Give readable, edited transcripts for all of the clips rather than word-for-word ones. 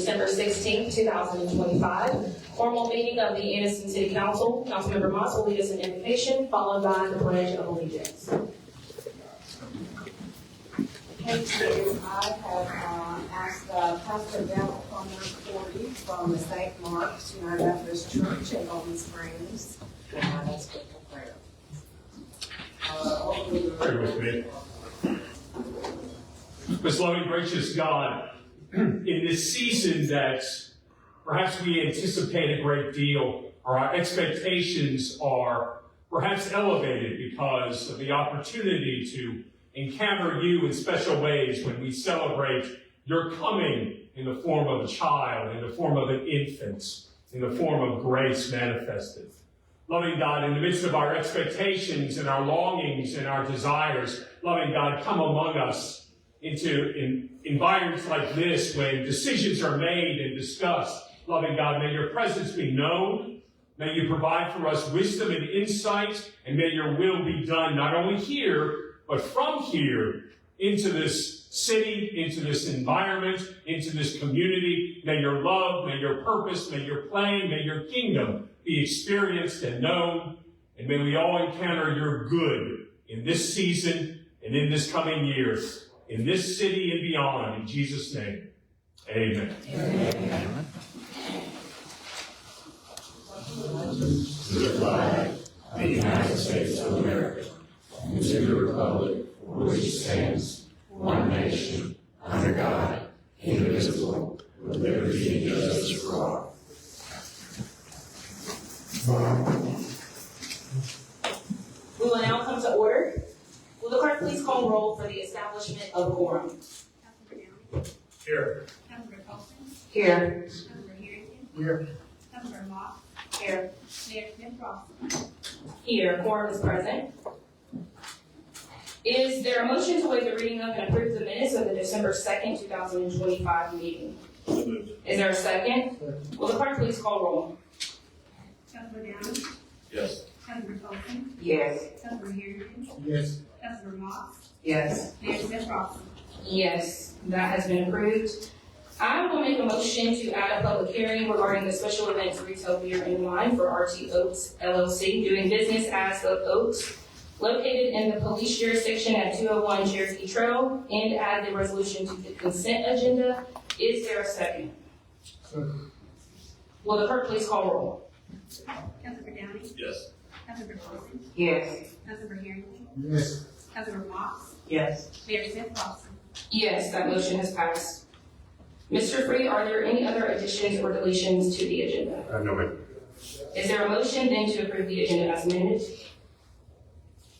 December 16th, 2025. Formal meeting of the Anniston City Council. Councilmember Moss will lead us in invocation, followed by the Pledge of Allegiance. Thank you. I have asked Pastor Dell Plummer Cordy from the St. Mark's United Methodist Church in Golden Springs to have us with a prayer. Pray with me. Most loving, gracious God, in this season that perhaps we anticipate a great deal, or our expectations are perhaps elevated because of the opportunity to encounter you in special ways when we celebrate your coming in the form of a child, in the form of an infant, in the form of grace manifested. Loving God, in the midst of our expectations and our longings and our desires, loving God, come among us into environments like this when decisions are made and discussed. Loving God, may your presence be known. May you provide for us wisdom and insight, and may your will be done not only here, but from here into this city, into this environment, into this community. May your love, may your purpose, may your plan, may your kingdom be experienced and known, and may we all encounter your good in this season and in this coming years, in this city and beyond. In Jesus' name, amen. Amen. To the flag of the United States of America, and to the republic for which it stands, one nation, under God, indivisible, with liberty and justice for all. We will now come to order. Will the clerk please call roll for the establishment of a quorum? Here. Councilmember Tolson. Here. Councilmember Harrington. Here. Councilmember Moss. Here. Mayor Smith-Ross. Here. Quorum is present. Is there a motion to waive the reading of and approve the minutes of the December 2nd, 2025 meeting? Is there a second? Will the clerk please call roll? Councilmember Downey. Yes. Councilmember Tolson. Yes. Councilmember Harrington. Yes. Councilmember Moss. Yes. Mayor Smith-Ross. Yes, that has been approved. I will make a motion to add a public hearing regarding the special events retail beer and wine for RT Oats LLC, doing business as the Oats, located in the police jurisdiction at 201 Cherokee Trail, and add the resolution to the consent agenda. Is there a second? Will the clerk please call roll? Councilmember Downey. Yes. Councilmember Tolson. Yes. Councilmember Harrington. Yes. Councilmember Moss. Yes. Mayor Smith-Ross. Yes, that motion has passed. Mr. Free, are there any other additions or deletions to the agenda? No, ma'am. Is there a motion then to approve the agenda as amended?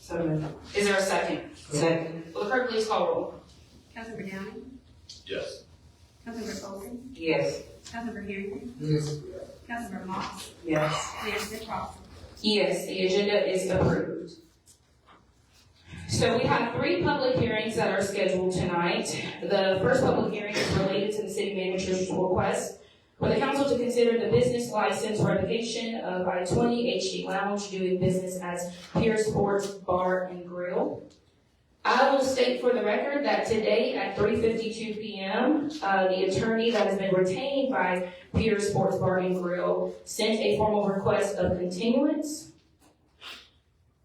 So moved. Is there a second? Second. Will the clerk please call roll? Councilmember Downey. Yes. Councilmember Tolson. Yes. Councilmember Harrington. Yes. Councilmember Moss. Yes. Mayor Smith-Ross. Yes, the agenda is approved. So we have 3 public hearings that are scheduled tonight. The first public hearing is related to the city manager's request for the council to consider the business license revocation of I-20 HD Lounge, doing business as Pier Sports Bar and Grill. I will state for the record that today at 3:52 p.m., the attorney that has been retained by Pier Sports Bar and Grill sent a formal request of continuance.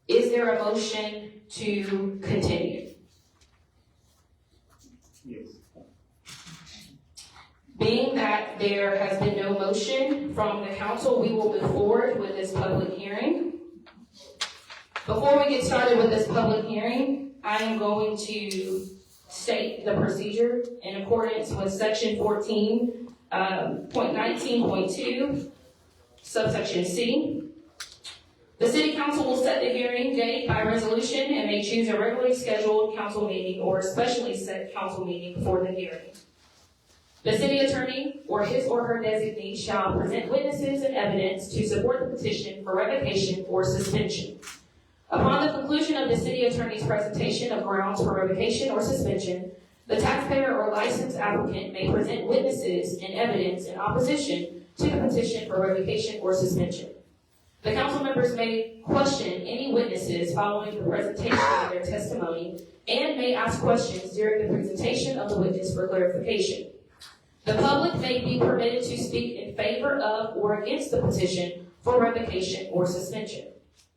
Is there a motion to continue? Yes. Being that there has been no motion from the council, we will move forward with this public hearing. Before we get started with this public hearing, I am going to state the procedure in accordance with section 14.19.2, subsection C. The City Council will set the hearing date by resolution and may choose a regularly scheduled council meeting or a specially set council meeting for the hearing. The city attorney or his or her designee shall present witnesses and evidence to support the petition for revocation or suspension. Upon the conclusion of the city attorney's presentation of grounds for revocation or suspension, the taxpayer or licensed applicant may present witnesses and evidence in opposition to the petition for revocation or suspension. The council members may question any witnesses following the presentation of their testimony and may ask questions during the presentation of the witness for clarification. The public may be permitted to speak in favor of or against the petition for revocation or suspension.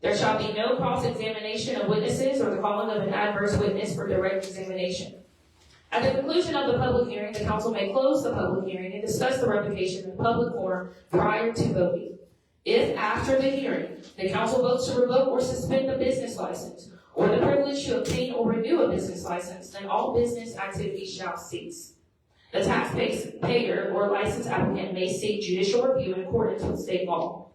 There shall be no cross-examination of witnesses or the calling of an adverse witness for direct examination. At the conclusion of the public hearing, the council may close the public hearing and discuss the revocation in public forum prior to voting. If after the hearing, the council votes to revoke or suspend the business license or the privilege to obtain or renew a business license, then all business activities shall cease. The taxpayer or license applicant may seek judicial review in accordance with state law.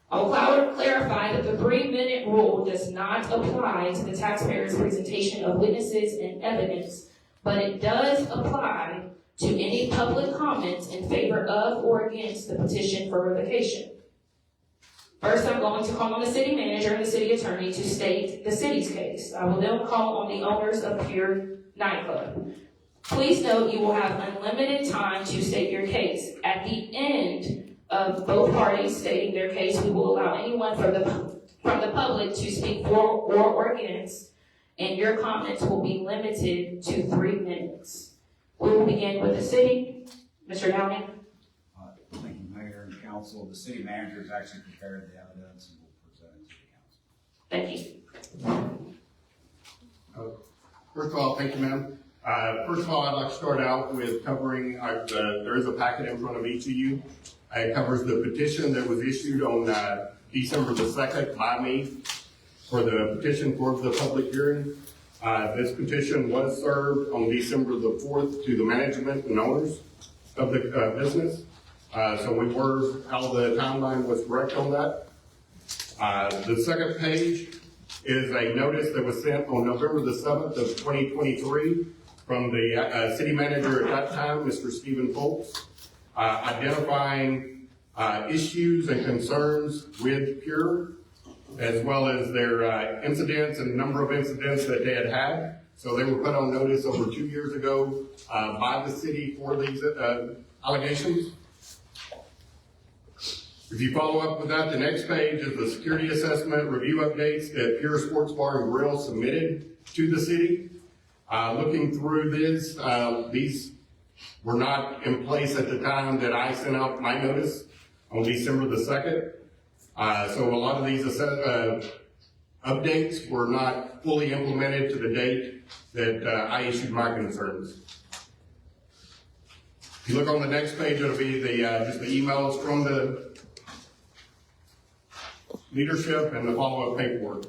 I will clarify that the 3-minute rule does not apply to the taxpayer's presentation of witnesses and evidence, but it does apply to any public comments in favor of or against the petition for revocation. First, I'm going to call on the city manager and the city attorney to state the city's case. I will then call on the owners of Pure Nightclub. Please note you will have unlimited time to state your case. At the end of both parties stating their case, we will allow anyone from the public to speak for or against, and your comments will be limited to 3 minutes. We will begin with the city. Mr. Downing. Thank you, Mayor and Council. The city manager has actually prepared the evidence and will present it to the council. Thank you. First of all, thank you, ma'am. First of all, I'd like to start out with covering, there is a packet in front of each of you. It covers the petition that was issued on December the 2nd by me for the petition for the public hearing. This petition was served on December the 4th to the management and owners of the business. So we were, how the timeline was correct on that. The second page is a notice that was sent on November the 7th of 2023 from the city manager at that time, Mr. Stephen Foltz, identifying issues and concerns with Pure, as well as their incidents and number of incidents that they had had. So they were put on notice over 2 years ago by the city for these allegations. If you follow up with that, the next page is the security assessment review updates that Pure Sports Bar and Grill submitted to the city. Looking through this, these were not in place at the time that I sent out my notice on December the 2nd. So a lot of these updates were not fully implemented to the date that I issued my concerns. If you look on the next page, it'll be the just the emails from the leadership and the follow-up paperwork.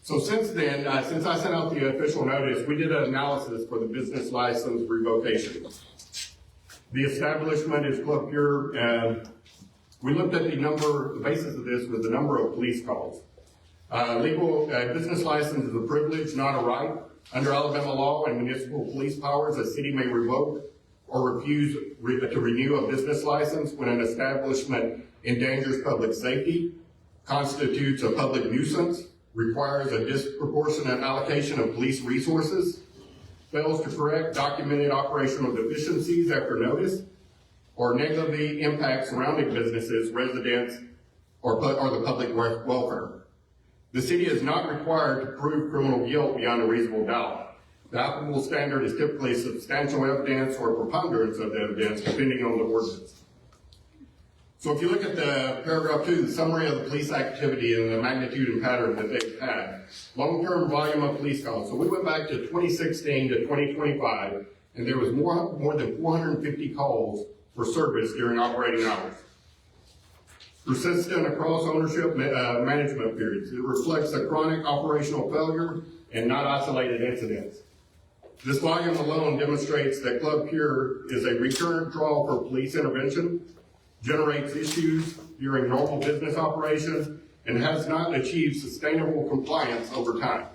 So since then, since I sent out the official notice, we did an analysis for the business license revocation. The establishment is Club Pure, and we looked at the basis of this was the number of police calls. Business license is a privilege, not a right. Under Alabama law and municipal police powers, a city may revoke or refuse to renew a business license when an establishment endangers public safety, constitutes a public nuisance, requires a disproportionate allocation of police resources, fails to correct documented operational deficiencies after notice, or negatively impacts surrounding businesses, residents, or the public welfare. The city is not required to prove criminal guilt beyond a reasonable doubt. The applicable standard is typically substantial evidence or preponderance of the evidence, depending on the ordinance. So if you look at the paragraph 2, the summary of the police activity and the magnitude and pattern that they've had, long-term volume of police calls. So we went back to 2016 to 2025, and there was more than 450 calls for service during operating hours. Persistent across ownership management periods. It reflects a chronic operational failure and not isolated incidents. This volume alone demonstrates that Club Pure is a recurrent draw for police intervention, generates issues during normal business operations, and has not achieved sustainable compliance over time.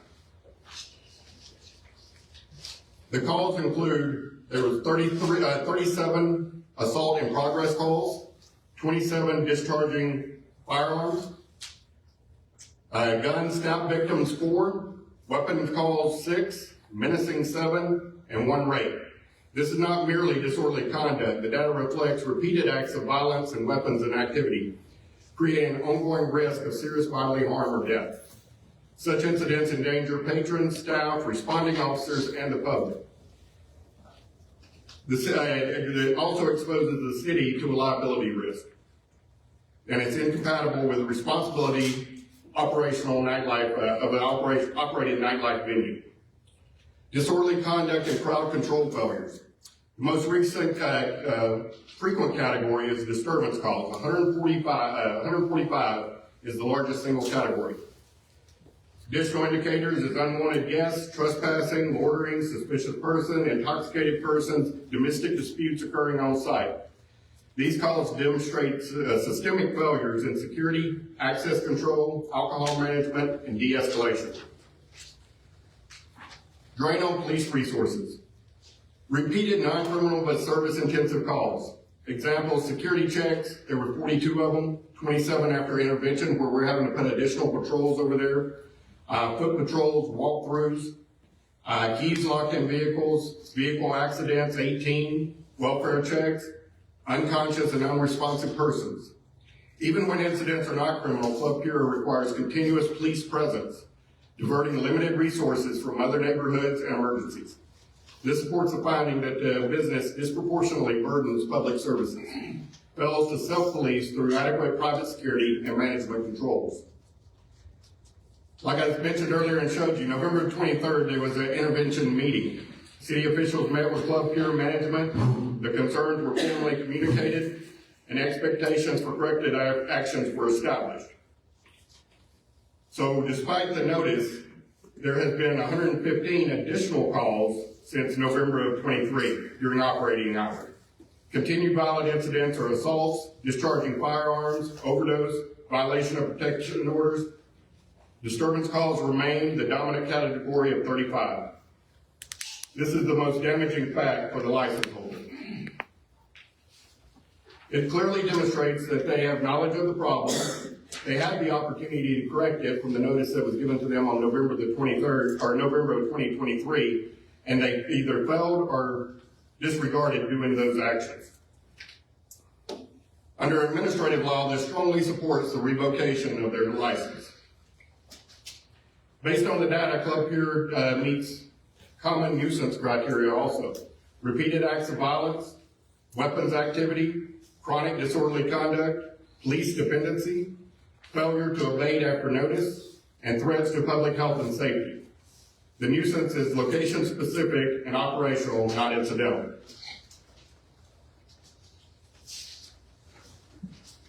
The calls include, there was 37 assault in progress calls, 27 discharging firearms, gun stab victims 4, weapons calls 6, menacing 7, and 1 rape. This is not merely disorderly conduct. The data reflects repeated acts of violence and weapons and activity, creating an ongoing risk of serious bodily harm or death. Such incidents endanger patrons, staff, responding officers, and the public. It also exposes the city to a liability risk. And it's incompatible with the responsibility operational nightlife, of an operating nightlife venue. Disorderly conduct and crowd control failures. The most recent frequent category is disturbance calls. 145 is the largest single category. Additional indicators is unwanted guests, trespassing, loitering, suspicious person, intoxicated persons, domestic disputes occurring on site. These calls demonstrate systemic failures in security, access control, alcohol management, and de-escalation. Drain on police resources. Repeated non-criminal but service-intensive calls. Examples, security checks, there were 42 of them, 27 after intervention where we're having to put additional patrols over there. Foot patrols, walkthroughs, keys locked in vehicles, vehicle accidents, 18, welfare checks, unconscious and unresponsive persons. Even when incidents are not criminal, Club Pure requires continuous police presence, diverting limited resources from other neighborhoods and emergencies. This supports the finding that business disproportionately burdens public services, fails to self-police through adequate private security and management controls. Like I mentioned earlier and showed you, November 23rd, there was an intervention meeting. City officials met with Club Pure management. The concerns were formally communicated, and expectations for corrective actions were established. So despite the notice, there has been 115 additional calls since November of 23 during operating hours. Continued violent incidents are assaults, discharging firearms, overdose, violation of protection orders. Disturbance calls remain the dominant category of 35. This is the most damaging fact for the license holder. It clearly demonstrates that they have knowledge of the problem. They had the opportunity to correct it from the notice that was given to them on November the 23rd, or November of 2023, and they either failed or disregarded doing those actions. Under administrative law, this strongly supports the revocation of their license. Based on the data, Club Pure meets common nuisance criteria also. Repeated acts of violence, weapons activity, chronic disorderly conduct, police dependency, failure to abate after notice, and threats to public health and safety. The nuisance is location-specific and operational, not incidental.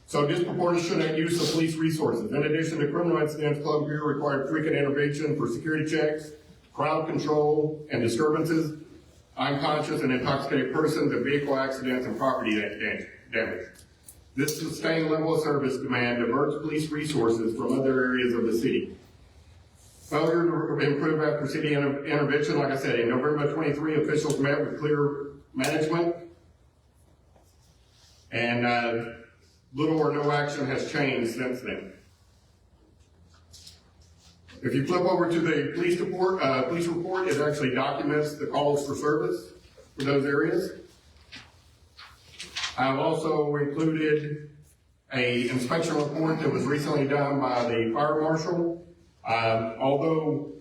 So disproportionate use of police resources. In addition to criminal incidents, Club Pure required frequent intervention for security checks, crowd control, and disturbances, unconscious and intoxicated persons, and vehicle accidents and property damage. This sustained level of service demand diverts police resources from other areas of the city. Failure to improve after city intervention, like I said, in November 23, officials met with clear management, and little or no action has changed since then. If you flip over to the police report, it actually documents the calls for service for those areas. I've also included an inspection report that was recently done by the fire marshal. Although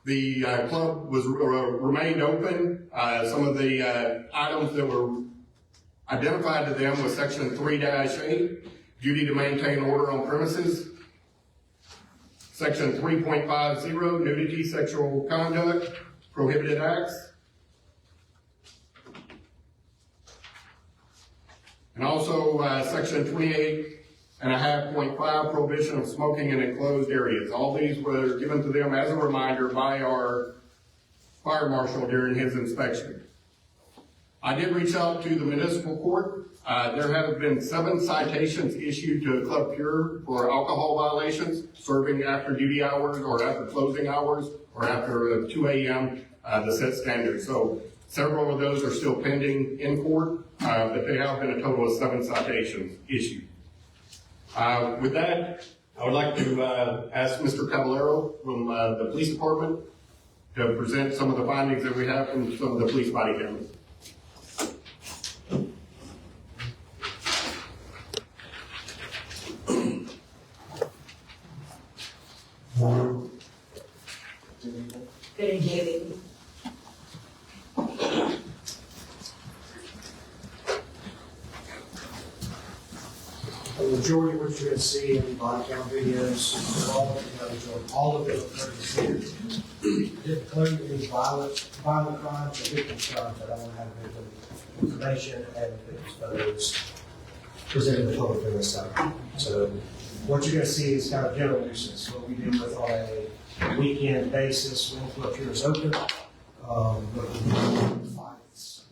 the club was remained open, some of the items that were identified to them was section 3-8, duty to maintain order on premises. Section 3.50, nudity, sexual conduct, prohibited acts. And also section 28.5, prohibition of smoking in enclosed areas. All these were given to them as a reminder by our fire marshal during his inspection. I did reach out to the municipal court. There have been 7 citations issued to Club Pure for alcohol violations, serving after duty hours or after closing hours or after 2 a.m., the set standard. So several of those are still pending in court, but there have been a total of 7 citations issued. With that, I would like to ask Mr. Caballero from the police department to present some of the findings that we have from some of the police body cameras. Good evening. The majority of what you're going to see in the body count videos, all of them are considered. Didn't include any violent crimes or victim crimes. I don't want to have victim information and victim photos presented to the public in this time. So what you're going to see is kind of general nuisance, what we deal with on a weekend basis when the club here is open. Fights,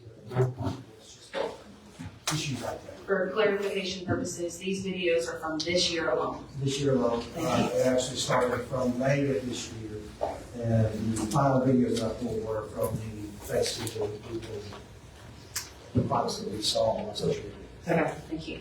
issues like that. For clarification purposes, these videos are from this year alone. This year alone, it actually started from May of this year, and the final videos I pulled were from the festival the fights that we saw on social media. Okay, thank you.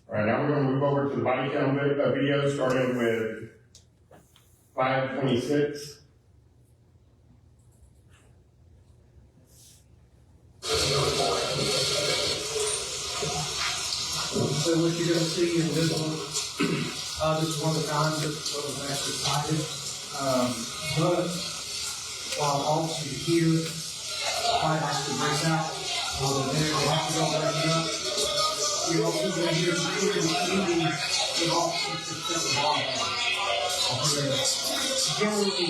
All right, now we're going to move over to the body cam video, starting with 526. So what you're going to see in this one, this is one of the times that was actually cited. But while officers here, fight actually breaks out. While they're there, they have to go break it up. You're also going to hear security meeting with officers to set the law down. Generally,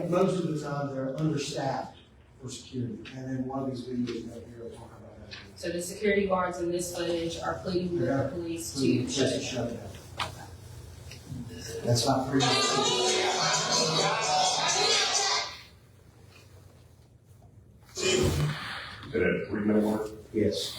most of the time they're understaffed for security. And then one of these videos right here will talk about that. So the security guards in this footage are pleading with the police to shut it down. down. That's not pretty much. Did it 3-minute mark? Yes.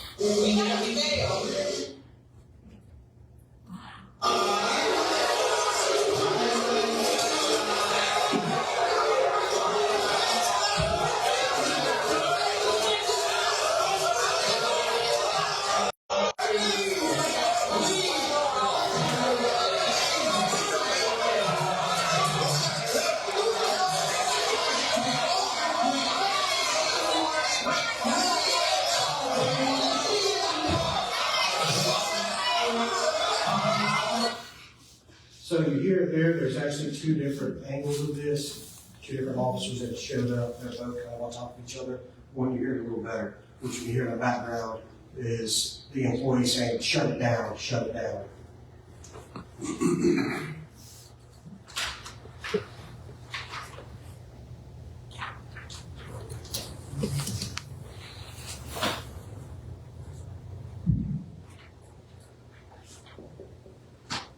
So you hear there's actually two different angles of this, two different officers that showed up, they're both kind of on top of each other. One you hear it a little better, which you hear in the background is the employee saying, shut it down, shut it down.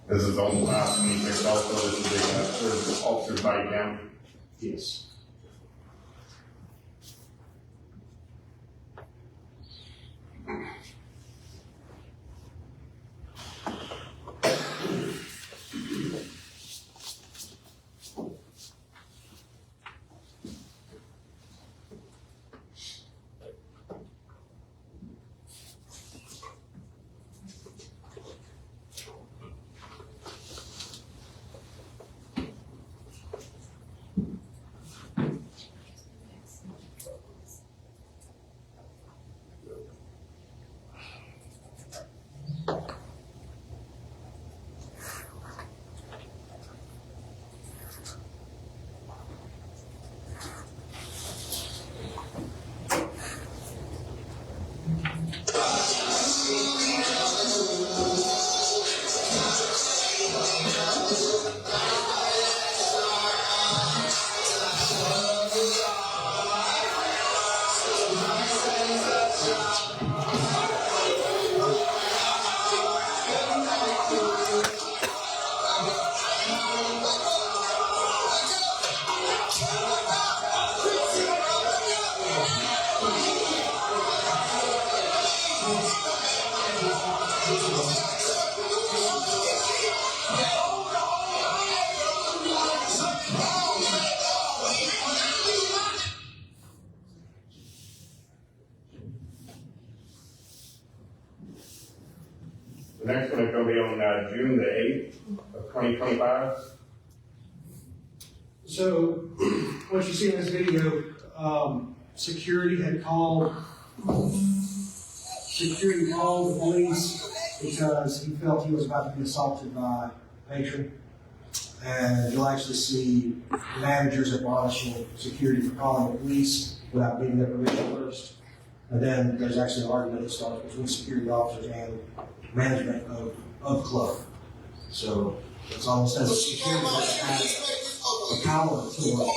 This is on the last meeting, also, this is the officer bite down. Yes. The next one is gonna be on June the 8th of 2025. So, what you see in this video, security called the police because he felt he was about to be assaulted by a patron. And you'll actually see managers admonishing security for calling the police without getting their permission first. And then there's actually an argument that starts between security officers and management of club. So it's almost as if security has the power to about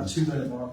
2 minute mark.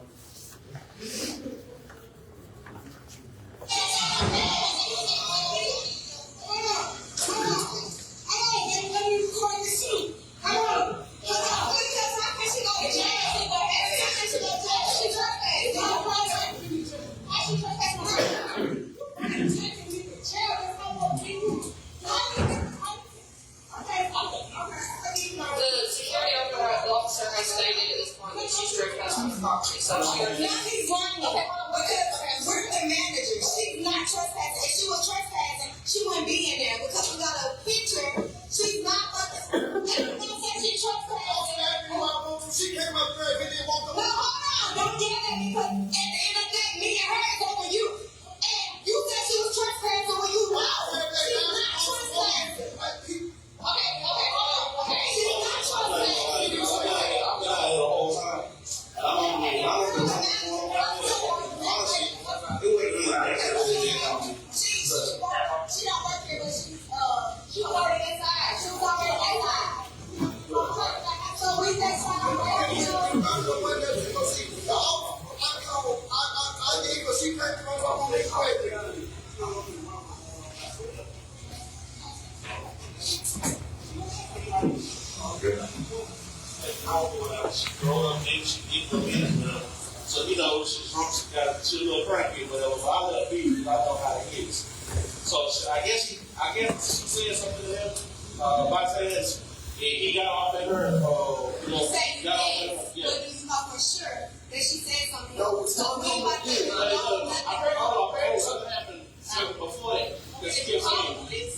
So, you know, she's got a little cracky, but I love beef, I know how it is. So I guess she said something to him by saying he got off at her. You know, He said got off at her. but Yeah. you know for sure that she said something. No, So we about to I heard something happened before that. That she kept saying.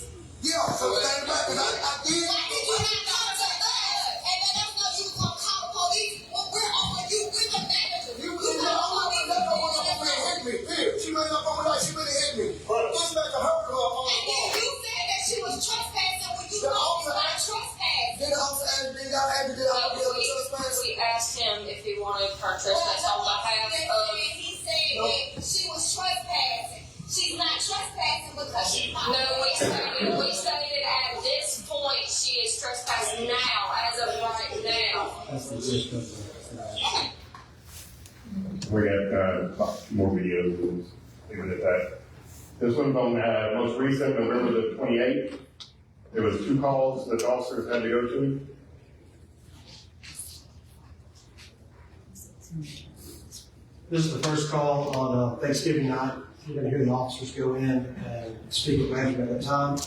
Yeah, so stand back, because I did. Why did you not call us at that? And then that's not you gonna call the police when we're on with you with the manager. You couldn't have all my stuff on the friend Henry here. ran up on me like she really hit me. This like a hurt her on the wall. You said that she was trespassing when you The know officer it's not asked- trespassing. Then the officer asked me, y'all asked me, did I be able to trespass? We asked him if he wanted her trespass on behalf of. He said that she was trespassing. She's not trespassing because she's not. No, we stated at this point she is trespassing now, as of right now. That's the gist of it. We got more videos, we'll leave it at that. This one's on most recent, November the 28th. There was 2 calls that the officers had to go to. This is the first call on Thanksgiving night. You're gonna hear the officers go in and speak with management at the time.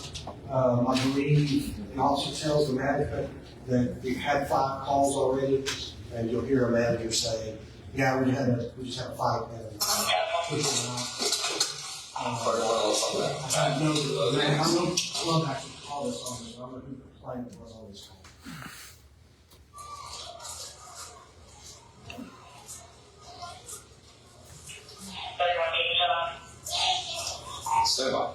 I believe the officer tells the management that we've had 5 calls already, and you'll hear a manager say, yeah, we just had a fight. And push them out. I love actually call this on this. I don't know who complained it was on this call. Stand by.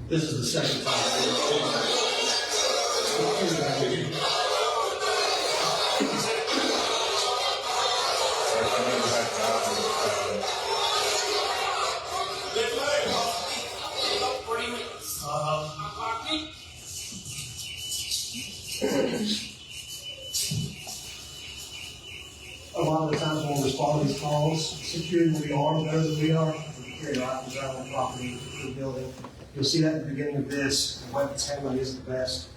This is the second time. A lot of the times when we respond to these calls, security will be armed better than we are. We carry rifles around the property, the building. You'll see that at the beginning of this. The weapons handling isn't the best.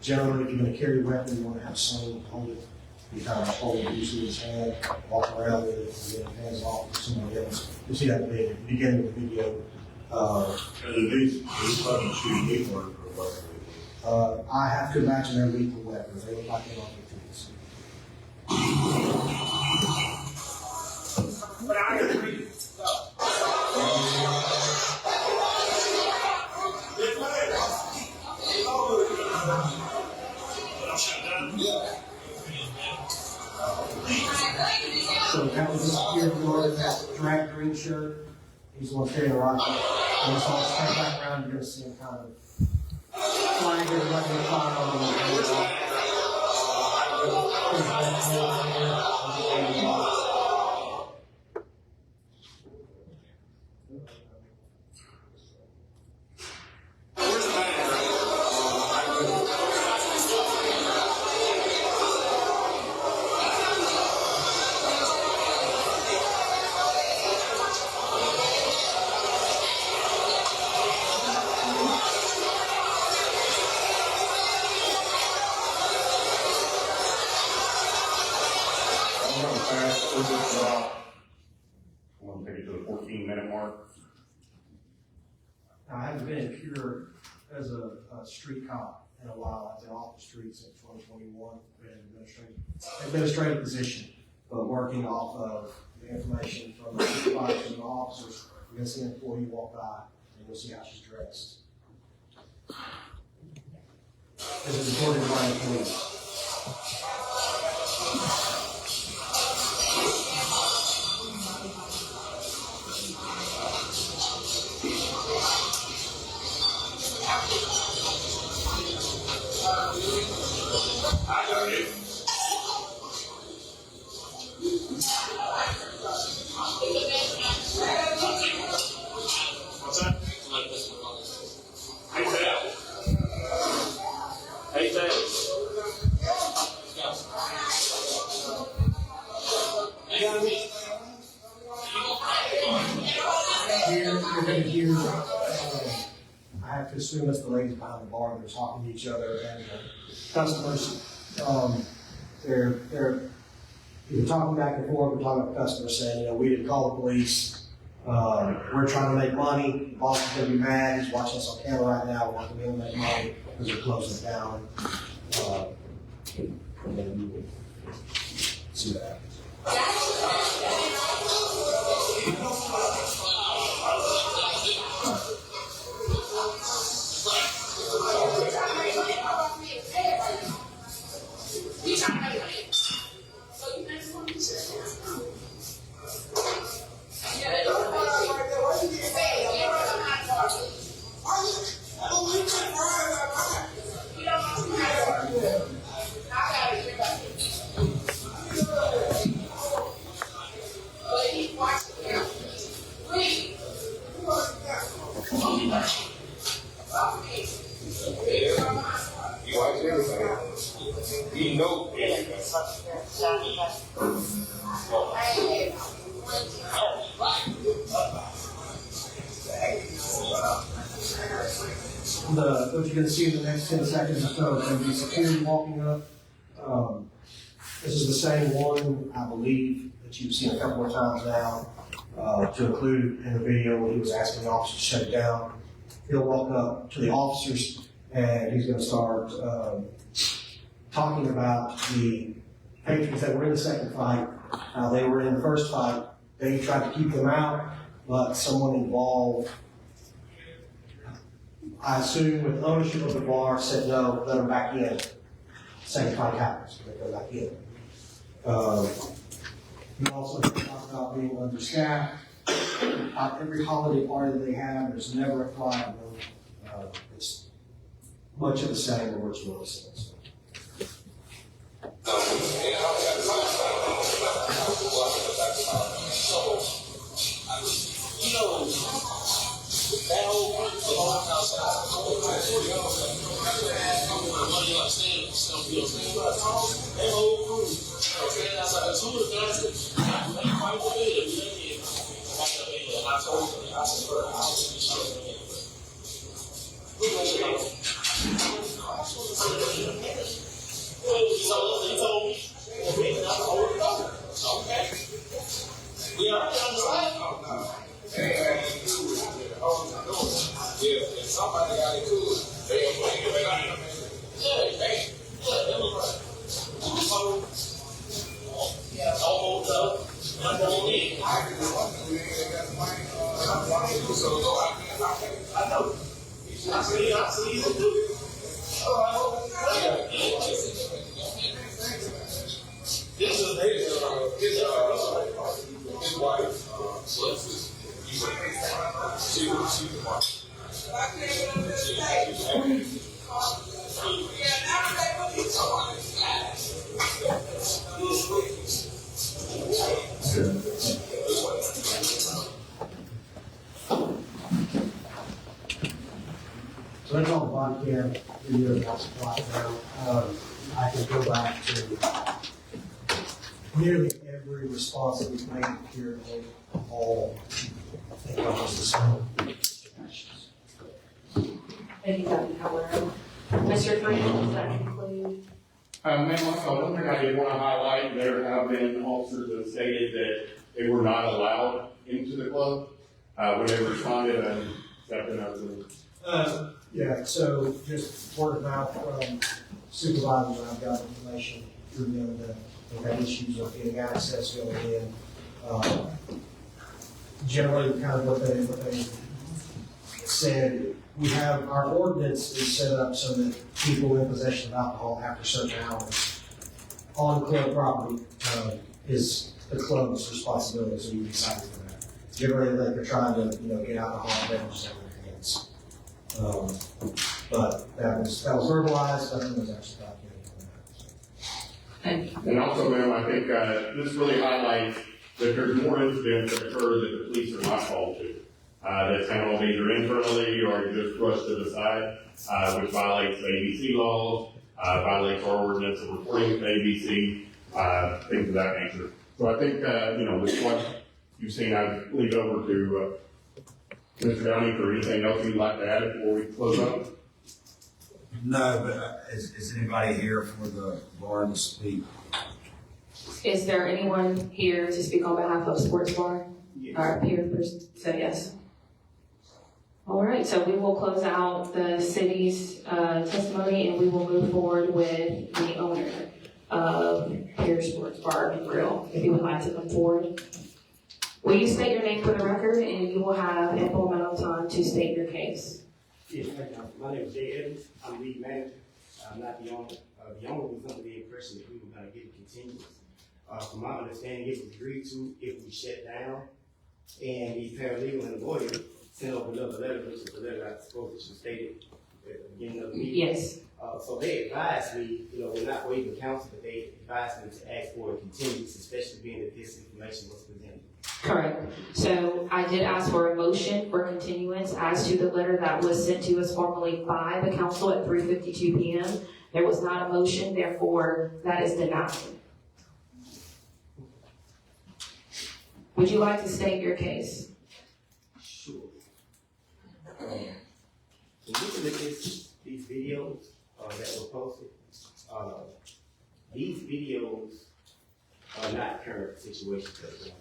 Generally, if you're going to carry a weapon, you want to have someone hold it. You kind of hold it usually in his hand, walk around with it, and get hands off with somebody else. You'll see that at the beginning of the video. These weapons shoot lethal or what? I have to imagine they're lethal weapons. They look like they're on the trees. But I agree. So that was this security guard in that drag green shirt. He's the one carrying the rifle. And this all turn back around, you're gonna see him kind of flying here, letting the fire on him. I want to take it to the 14-minute mark. Now, I haven't been here as a street cop in a while. I've been off the street since 2021, been in administrative position, but working off of the information from the supervisors and the officers. You're gonna see an employee walk by, and you'll see how she's dressed. This is reported by the police. I got it. What's that? Hey, Dad. Hey, James. Here, you're gonna hear, I have to assume it's the ladies behind the bar, they're talking to each other, and customers, they're either talking back and forth, or talking to customers saying, you know, we didn't call the police, we're trying to make money, the boss is gonna be mad, he's watching us on camera right now, we're not gonna be able to make money, because we're closing it down. And then we will see what happens. You know, What you're gonna see in the next 10 seconds or so is gonna be security walking up. This is the same one, I believe, that you've seen a couple more times now, to include in the video when he was asking the officers to shut it down. He'll walk up to the officers and he's gonna start, talking about the patrons that were in the second fight. They were in the first fight. They tried to keep them out, but someone involved, I assume with ownership of the bar, said no, let them back in. Second fight happens, they go back in. We also talk about being understaffed. Every holiday party that they have, there's never a fly. It's much of the same or it's really sense. Somebody got it cool. So that's all the body cam video that's applied now. I can go back to nearly every response that we've made here today, all encompasses the same actions. Thank you, Dr. Howard. Mr. Freeman, does that conclude? Ma'am, also, one thing I did want to highlight, there have been officers that stated that they were not allowed into the club. When they responded, I stepped in as Yeah, so just word of mouth from supervisors, I've got information through them that they've had issues with getting access going in. Generally, kind of what they said, we have, our ordinance is set up so that people in possession of alcohol after certain hours on club property is the club's responsibility, so you decide for that. Generally, like they're trying to, get alcohol beverages out of their hands. But that was verbalized, nothing was actually documented on that. And also, ma'am, I think this really highlights that there's more incidents that occur that the police are not called to. That's handled either internally or just brushed to the side, which violates ABC laws, violates our ordinance of reporting to ABC, things of that nature. So I think, with what you've seen, I'd leave it over to, Mr. Downey for anything else you'd like to add before we close up. No, but is anybody here for the bar to speak? Is there anyone here to speak on behalf of Sports Bar? Our peer person, so yes. All right, so we will close out the city's testimony and we will move forward with the owner of Pier Sports Bar and Grill, if you would like to come forward. Will you state your name for the record, and you will have ample amount of time to state your case. Yes, my name is Jay Evans. I'm lead manager. I'm not the owner. The owner was under the impression that we were going to get a continuance. From my understanding, it was agreed to if we shut down, and the paralegal and the lawyer sent over another letter, which is the letter I suppose that you stated at the beginning of the meeting. Yes. So they advised me, we're not waiving counsel, but they advised me to ask for a continuance, especially being that this information was presented. Correct. So I did ask for a motion for continuance as to the letter that was sent to us formally by the council at 3:52 p.m. There was not a motion, therefore that is denied. Would you like to state your case? Sure. When looking at these videos that were posted, these videos are not current situations that are going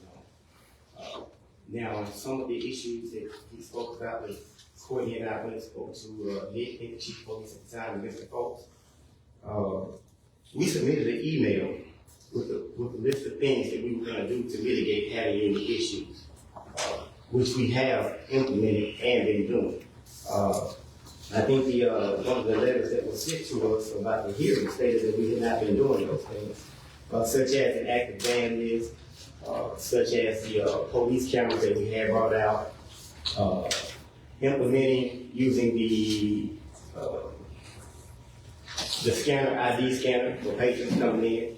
on. Now, some of the issues that he spoke about with Courtney and I when he spoke to Nick, the chief of police at the time, and Mr. Folks, we submitted an email with a list of things that we were going to do to mitigate having any issues, which we have implemented and been doing. I think one of the letters that was sent to us about the hearing stated that we had not been doing those things, such as an active ban list, such as the police cameras that we had brought out, implementing using the scanner, ID scanner for patrons coming in.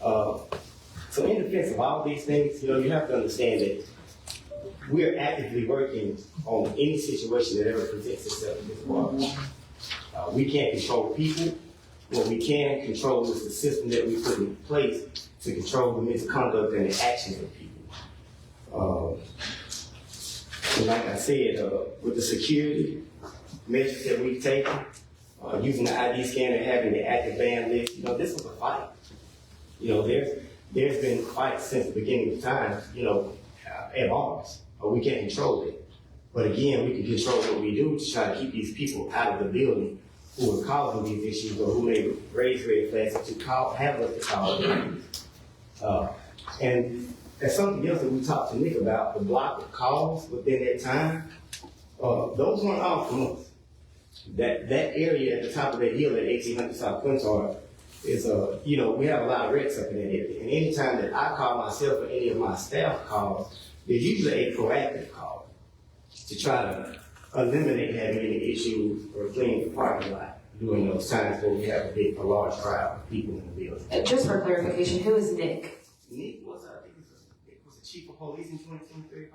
So in defense of all these things, you have to understand that we're actively working on any situation that ever presents itself in this world. We can't control people. What we can control is the system that we put in place to control the misconduct and the actions of people. And like I said, with the security measures that we've taken, using the ID scanner, having the active ban list, this was a fight. There's been fights since the beginning of time, at bars. We can't control it. But again, we can control what we do to try to keep these people out of the building who are causing these issues or who may raise red flags to have us to call it. And that's something else that we talked to Nick about, the block of calls within that time. Those weren't all from us. That area at the top of that hill at 1800 South Quintar is, we have a lot of wrecks up in that area. And anytime that I call myself or any of my staff calls, there's usually a proactive call to try to eliminate having any issues or clean the parking lot during those times where we have a large crowd of people in the building. Just for clarification, who is Nick? Nick was, I think, was the chief of police in 2023.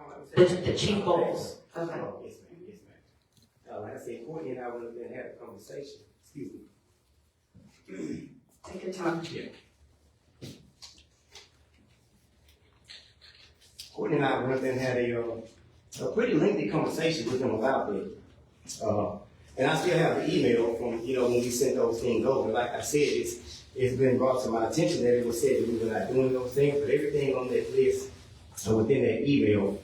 The chief Bowles. Okay. Oh, yes, ma'am. Yes, ma'am. Like I said, Courtney and I would have been had a conversation. Excuse me. Take your time. Yeah. Courtney and I would have been had a pretty lengthy conversation with them about it. And I still have the email from, when we sent those things over. Like I said, it's been brought to my attention that it was said that we were not doing those things, but everything on that list within that email,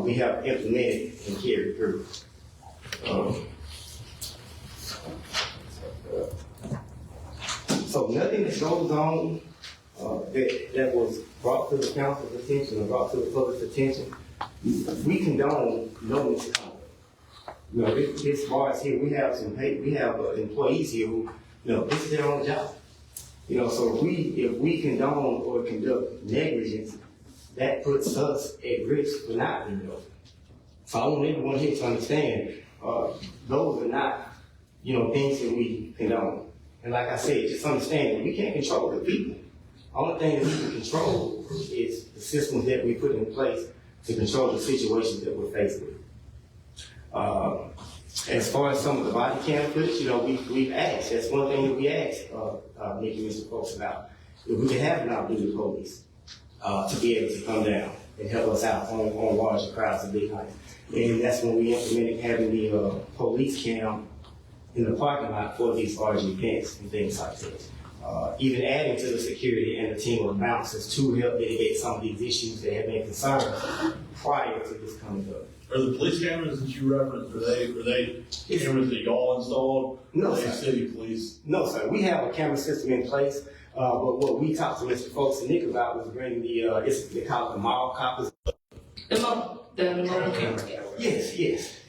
we have implemented and carried through. So nothing that goes on that was brought to the council's attention or brought to the public's attention, we condone no misconduct. This bar is here. We have employees here who, this is their own job. So if we condone or conduct negligence, that puts us at risk for not being open. So I want everyone here to understand, those are not, things that we condone. And like I said, just understand that we can't control the people. Only thing that we can control is the systems that we put in place to control the situations that we're faced with. As far as some of the body cam footage, we've asked, that's one thing that we asked, Nikki and Mr. Folks about. If we could have an opportunity to police, to be able to come down and help us out on larger crowds and big nights. And that's when we implemented having the police cam in the parking lot for these large events and things like that. Even adding to the security and the team of bouncers to help mitigate some of these issues that have been concerned prior to this coming up. Are the police cameras that you referenced, are they cameras that y'all installed? No, Are they sir. city police? No, sir. We have a camera system in place, but what we talked to Mr. Folks and Nick about was bringing they call it the mall coppers. The mobile camera. Yes.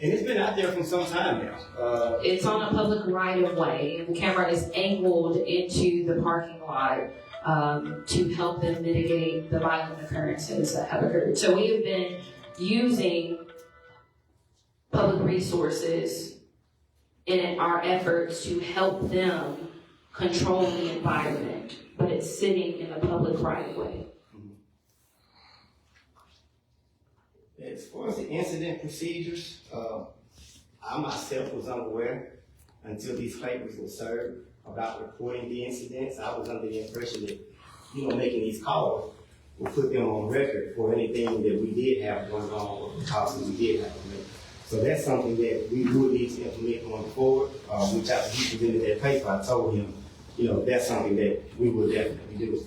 And it's been out there for some time now. It's on a public right of way, and the camera is angled into the parking lot to help them mitigate the violent occurrences that have occurred. So we have been using public resources in our efforts to help them control the environment, but it's sitting in a public right of way. As far as the incident procedures, I myself was unaware until these papers were served about reporting the incidents. I was under the impression that, making these calls will put them on record for anything that we did have going on or the calls that we did have to make. So that's something that we would need to implement going forward, which after he presented that paper, I told him, that's something that we would definitely do.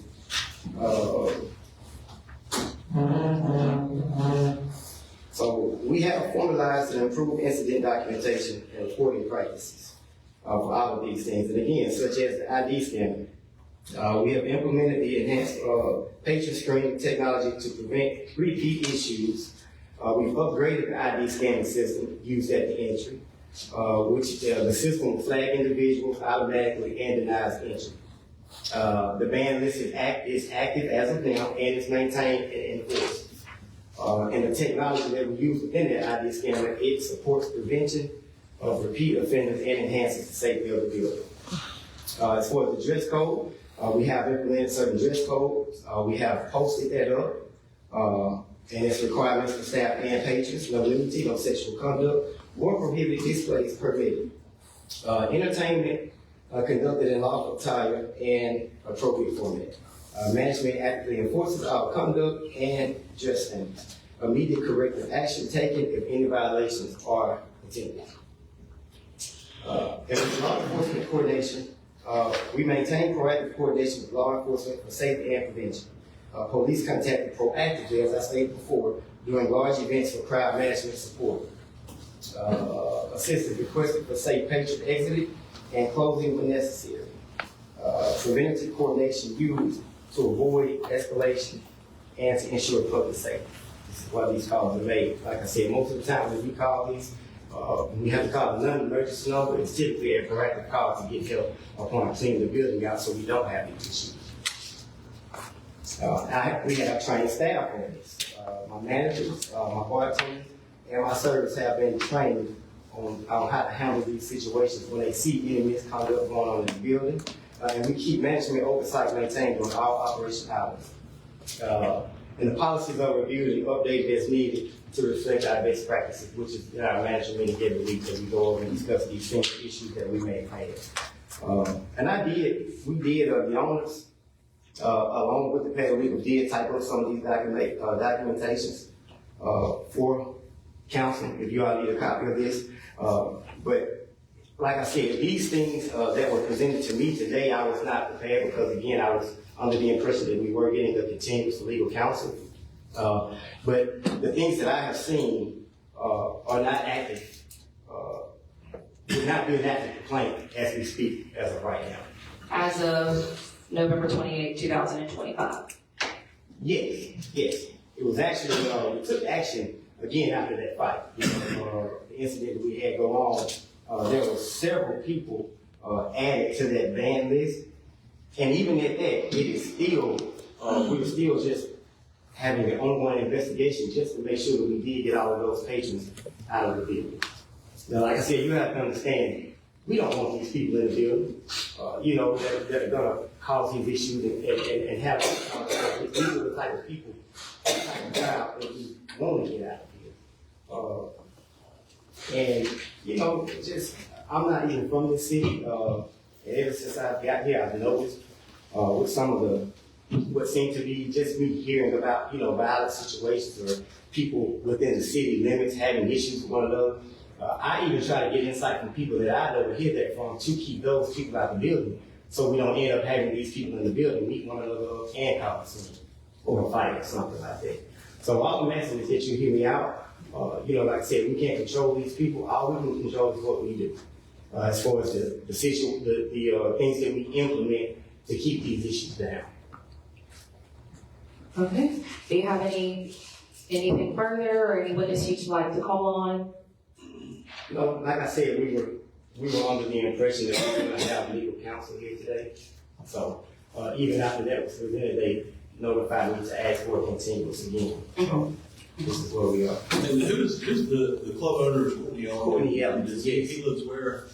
So we have formalized and improved incident documentation and reporting practices for all of these things. And again, such as the ID scanner. We have implemented the enhanced patron screening technology to prevent repeat issues. We've upgraded the ID scanning system used at the entry, which the system will flag individuals automatically and denies entry. The ban list is active as of now and is maintained and enforced. And the technology that we use within the ID scanner, it supports prevention of repeat offenders and enhances the safety of the building. As far as the dress code, we have implemented certain dress codes. We have posted that up. And its requirements for staff and patrons: no nudity, no sexual conduct, or prohibited displays permitted. Entertainment conducted in lawful attire and appropriate format. Management actively enforces our conduct and dress standards. Immediate corrective action taken if any violations are detected. And with law enforcement coordination, we maintain proactive coordination with law enforcement for safety and prevention. Police contacted proactively, as I stated before, during large events for crowd management support. Assistance requested for safe patron exiting and closing when necessary. Preventative coordination used to avoid escalation and to ensure public safety. This is why these calls are made. Like I said, most of the time when we call these, we have to call a non-emergency number. It's typically a proactive call to get help upon cleaning the building out so we don't have these issues. We have trained staff on this. My managers, my bartenders, and my servers have been trained on how to handle these situations when they see any misconduct going on in the building. And we keep management oversight maintained on all operation hours. And the policies are reviewed and updated as needed to reflect our best practices, which is in our management meeting every week as we go over and discuss these same issues that we may have. And we did, the owners, along with the paralegal, did type up some of these documentations for council, if you all need a copy of this. But like I said, these things that were presented to me today, I was not prepared because, again, I was under the impression that we were getting a continuous legal counsel. But the things that I have seen are not active, would not be an active complaint as we speak as of right now. As of November 28, 2025. Yes. It was actually, we took action again after that fight. The incident that we had go on, there were several people added to that ban list. And even at that, it is still, we were still just having an ongoing investigation just to make sure that we did get all of those patrons out of the building. Now, like I said, you have to understand, we don't want these people in the building, that are gonna cause these issues and have, these are the type of people, the type of crowd that we want to get out of here. And, you know, just, I'm not even from the city. Ever since I got here, I've noticed with some of the, what seemed to be just me hearing about, you know, violent situations or people within the city limits having issues with one another. I even try to get insight from people that I never hear that from to keep those people out the building, so we don't end up having these people in the building meet one another and cause or a fight or something like that. So all I'm asking is that you hear me out. You know, like I said, we can't control these people. All we can control is what we do. As far as the things that we implement to keep these issues down. Okay. Do you have anything further or any witness you'd like to call on? You know, like I said, we were under the impression that we were going to have legal counsel here today. So even after that was presented, they notified me to ask for a continuance again. So this is where we are. And who's the club owner? Courtney Evans. Yes. He lives where?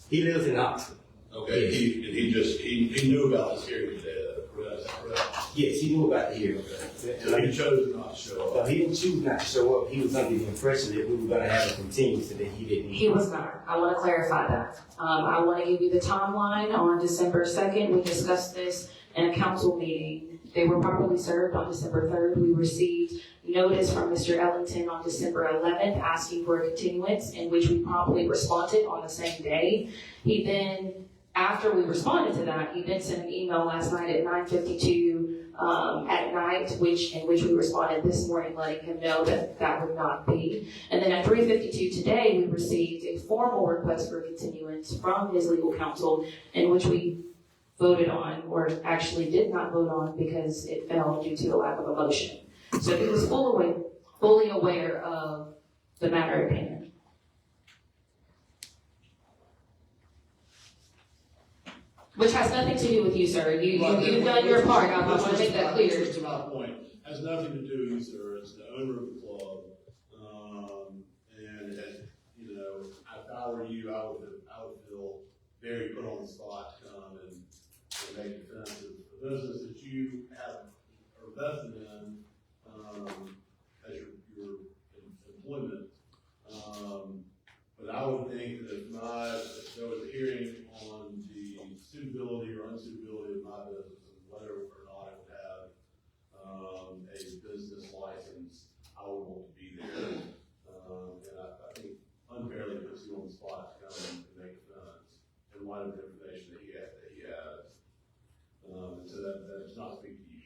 He lives in Oxford. Okay. Yes. He knew about this hearing today. Is that correct? Yes, he knew about the hearing. So he chose not to show up. He didn't choose not to show up. He was under the impression that we were going to have a continuance that he didn't need. He was not. I want to clarify that. I want to give you the timeline. On December 2nd, we discussed this in a council meeting. They were properly served on December 3rd. We received notice from Mr. Ellington on December 11th asking for a continuance, in which we promptly responded on the same day. He then, after we responded to that, he then sent an email last night at 9:52 at night, in which we responded this morning, letting him know that that would not be. And then at 3:52 today, we received a formal request for continuance from his legal counsel, in which we voted on, or actually did not vote on because it fell due to the lack of a motion. So he was fully aware of the matter at hand. Which has nothing to do with you, sir. You've done your part. I want to make that clear. Just to my point, has nothing to do with you, sir. It's the owner of the club. And you know, if I were you, I would feel very put on the spot to come and make defense of the business that you are vested in as your employment. But I would think that if there was a hearing on the suitability or unsuitability of my business, and whether or not I would have a business license, I would want to be there. And I think unfairly puts you on the spot to come and make defense in light of the information that he has. And so that does not speak to you.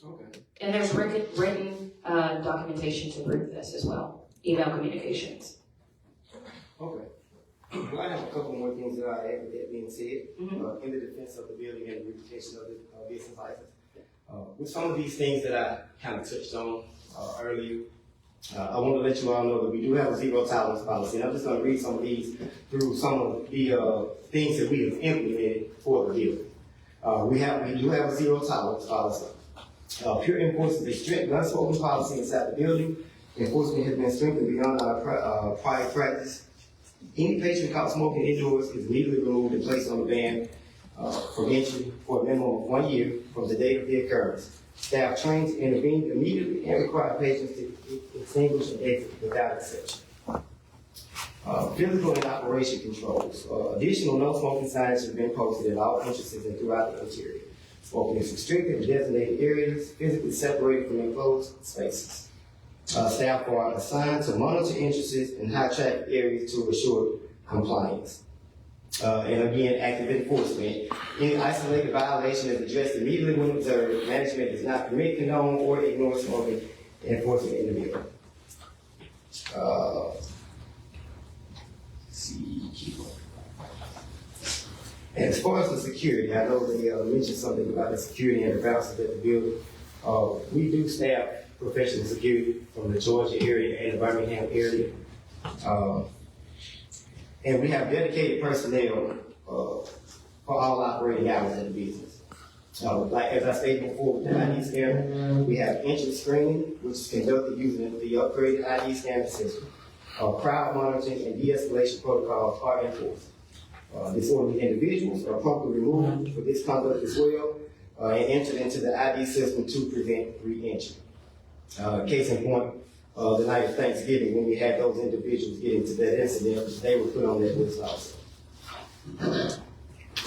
Okay. And there's written documentation to prove this as well. Email communications. Okay. Well, I have a couple more things that I add with that being said. In the defense of the building and the reputation of the business license. With some of these things that I kind of touched on earlier, I want to let you all know that we do have a zero tolerance policy. And I'm just going to read some of these through some of the things that we have implemented for the building. We do have a zero tolerance policy. Pure enforces a strict gun smoking policy inside the building. Enforcement has been strengthened beyond our prior practice. Any patient caught smoking indoors is immediately removed and placed on a ban from entry for a minimum of 1 year from the date of the occurrence. Staff trains to intervene immediately and require patients to extinguish and exit without exception. Physical and operation controls. Additional no smoking signs have been posted at all entrances and throughout the interior. Smoking is restricted in designated areas, physically separated from enclosed spaces. Staff are assigned to monitor entrances and high traffic areas to assure compliance. And again, active enforcement. Any isolated violation is addressed immediately when observed. Management does not permit, condone, or ignore smoking enforcement in the building. And as far as the security, I know they mentioned something about the security and the bounces at the building. We do staff professional security from the Georgia area and the Birmingham area. And we have dedicated personnel for all operating hours in the business. Like as I stated before, with the ID scanner, we have entrance screening, which is conducted using the upgraded ID scanner system. Crowd monitoring and de-escalation protocols are enforced. Disorderly individuals are promptly removed for this conduct as well and entered into the ID system to prevent re-entry. Case in point, the night of Thanksgiving when we had those individuals get into that incident, they were put on that list also.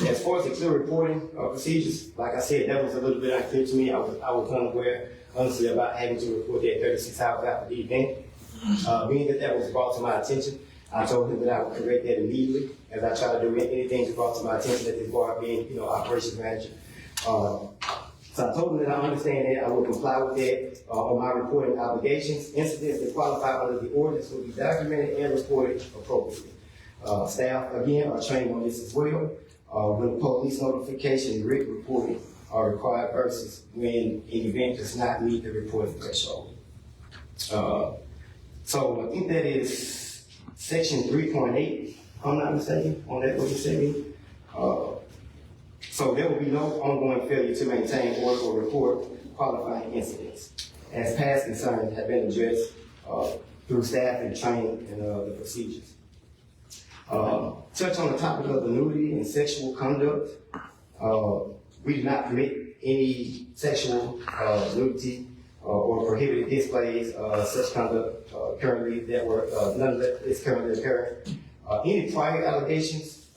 As far as the clear reporting procedures, like I said, that was a little bit unclear to me. I was unaware, honestly, about having to report that 36 hours after the event. Being that was brought to my attention, I told him that I would correct that immediately, as I try to do anything that's brought to my attention at this bar, being, operations manager. So I told him that I understand that, I will comply with that on my reporting obligations. Incidents that qualify under the ordinance will be documented and reported appropriately. Staff, again, are trained on this as well. When police notification and written reporting are required versus when an event does not meet the reporting threshold. So I think that is section 3.8, if I'm not mistaken, on that what you said. So there will be no ongoing failure to maintain or report qualifying incidents, as past concerns have been addressed through staff and training and the procedures. Touch on the topic of the nudity and sexual conduct. We do not permit any sexual nudity or prohibited displays, such conduct currently that were none of that is currently occurring. Any prior allegations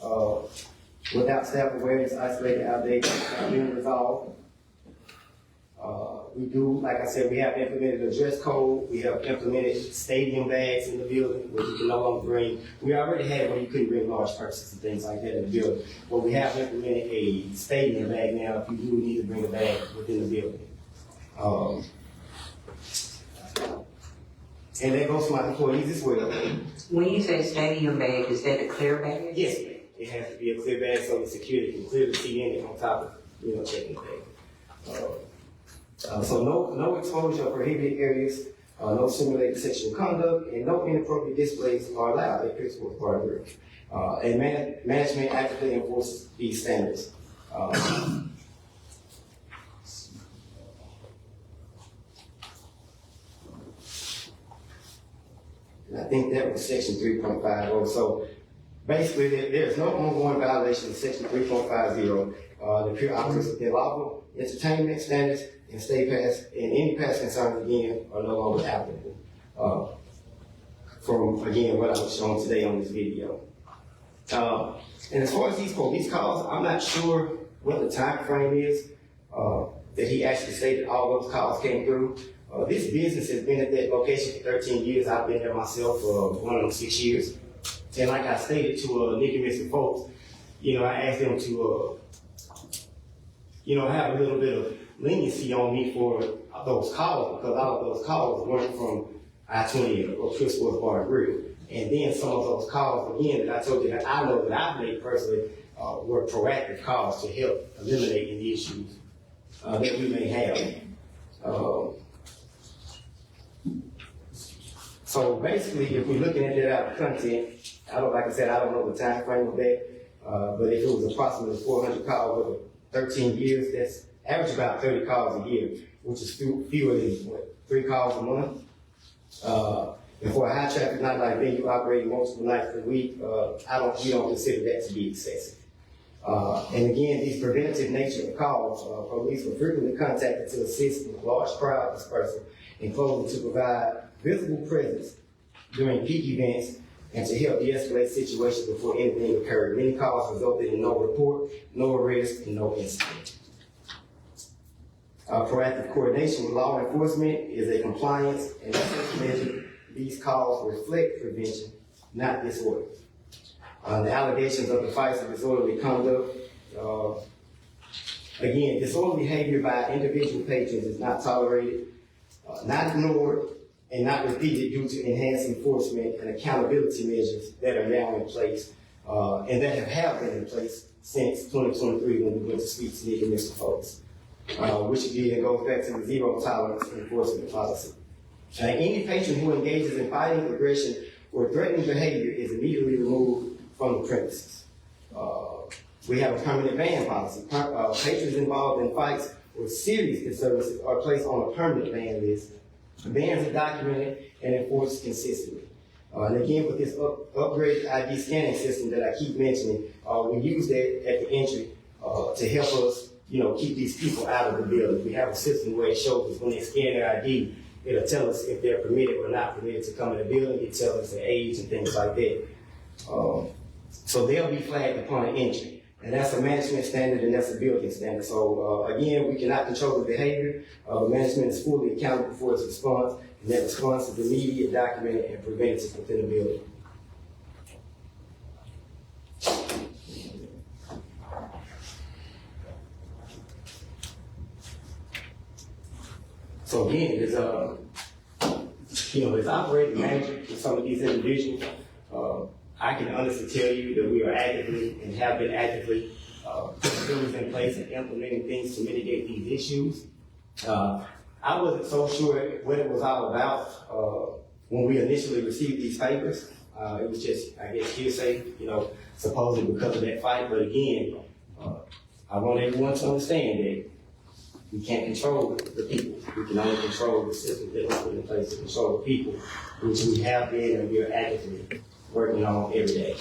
without staff awareness, isolated outdated, have been resolved. We do, like I said, we have implemented a dress code. We have implemented stadium bags in the building where you can no longer bring. We already had where you couldn't bring large purses and things like that in the building. But we have implemented a stadium bag now if you do need to bring a bag within the building. And that goes to my employees as well. When you say stadium bag, is that a clear bag? Yes, ma'am. It has to be a clear bag so the security can clearly see in it on top of, checking the bag. So no exposure of prohibited areas, no simulated sexual conduct, and no inappropriate displays are allowed at Pittsburgh Park Group. And management actively enforces these standards. And I think that was section 3.50. So basically, there's no ongoing violation of section 3.50. The pure operates within lawful entertainment standards and state pass, and any past concerns again are no longer applicable. From again what I was showing today on this video. And as far as these police calls, I'm not sure what the time frame is that he actually stated all those calls came through. This business has been at that location for 13 years. I've been there myself for going on 6 years. And like I stated to Nick and Mr. Folks, I asked them to, have a little bit of leniency on me for those calls, because all of those calls weren't from I-20 or Pittsburgh Bar and Grill. And then some of those calls, again, that I told you that I know that I've made personally, were proactive calls to help eliminate any issues that we may have. So basically, if we're looking at that out of content, like I said, I don't know the time frame of that, but if it was approximately 400 calls over 13 years, that's average about 30 calls a year, which is fewer than 3 calls a month. And for a high traffic nightlife venue operating multiple nights per week, we don't consider that to be excessive. And again, these preventative nature of calls, police were frequently contacted to assist in large crowd dispersal and closing to provide visible presence during peak events and to help de-escalate situations before anything occurred. Many calls resulted in no report, no arrest, and no incident. Proactive coordination with law enforcement is a compliance and assist measure. These calls reflect prevention, not disorder. The allegations of the fights of disorderly conduct, again, disorderly behavior by individual patrons is not tolerated, not ignored, and not repeated due to enhanced enforcement and accountability measures that are now in place, and that have been in place since 2023 when we went to speak to Nick and Mr. Folks, which again goes back to the zero tolerance enforcement policy. Any patron who engages in fighting, aggression, or threatening behavior is immediately removed from the premises. We have a permanent ban policy. Patrons involved in fights or serious disturbances are placed on a permanent ban list. The bans are documented and enforced consistently. And again, with this upgraded ID scanning system that I keep mentioning, we use that at the entry to help us, keep these people out of the building. We have a system where it shows us when they scan their ID, It'll tell us if they're permitted or not permitted to come in the building. It tells us their age and things like that. So they'll be flagged upon entry. And that's a management standard and that's a building standard. So again, we cannot control the behavior. Management is fully accountable for its response, and that response is immediate, documented, and preventative within the building. So again, there's as operating manager with some of these individuals, I can honestly tell you that we are actively and have been actively putting things in place and implementing things to mitigate these issues. I wasn't so sure what it was all about when we initially received these papers. It was just, I guess, hearsay, supposedly because of that fight. But again, I want everyone to understand that we can't control the people. We can only control the system that we put in place to control the people, which we have been and we are actively working on every day.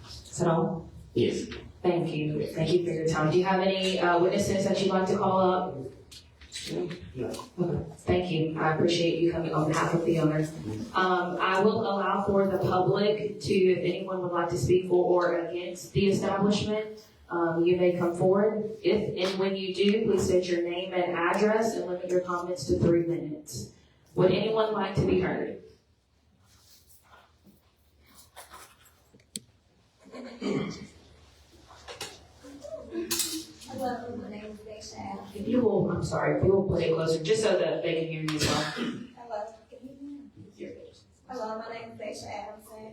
Is that all? Yes. Thank you. Thank you for your time. Do you have any witnesses that you'd like to call up? No. Okay. Thank you. I appreciate you coming on behalf of the owners. I will allow for the public to, if anyone would like to speak for or against the establishment, you may come forward. If and when you do, please state your name and address and limit your comments to 3 minutes. Would anyone like to be heard? Hello, my name is Ciara. If you will put it closer, just so that they can hear you as well. Hello, can you hear me? Hello, my name is Anniston.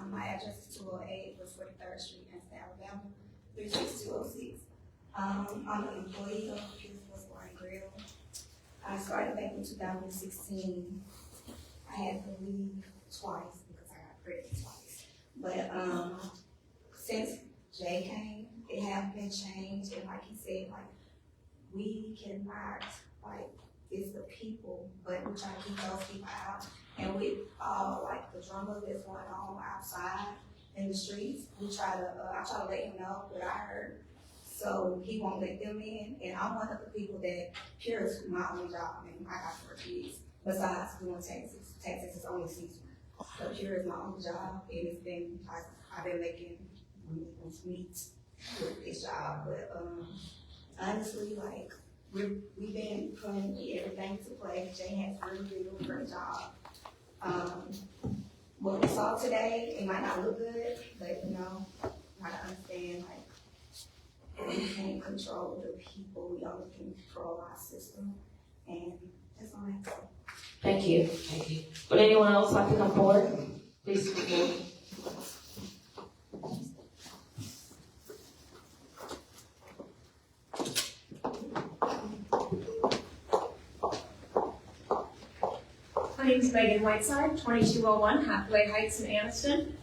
My address is 208 West 43rd Street, Anniston, Alabama, 36206. I'm an employee of Beautiful Bar and Grill. I started back in 2016. I had to leave twice because I got pregnant twice. But since Jay came, it has been changed, and like he said, we cannot, it's the people, but we try to keep those people out. And with the drama that's going on outside in the streets, I try to let him know what I heard, so he won't let them in. And I'm one of the people that Pure is my only job, and I got 4 kids. Besides doing taxes, taxes is only seasonal. So Pure is my only job, and it's been I've been making meet with this job, but honestly, we've been putting everything to play. Jay has really been doing a great job. What we saw today, it might not look good, but gotta understand, we can't control the people, we only can control our system, and that's all I have to say. Thank you. Thank you. Would anyone else like to come forward? Please come forward. My name is Megan Whiteside, 2201 Hathaway Heights in Anniston.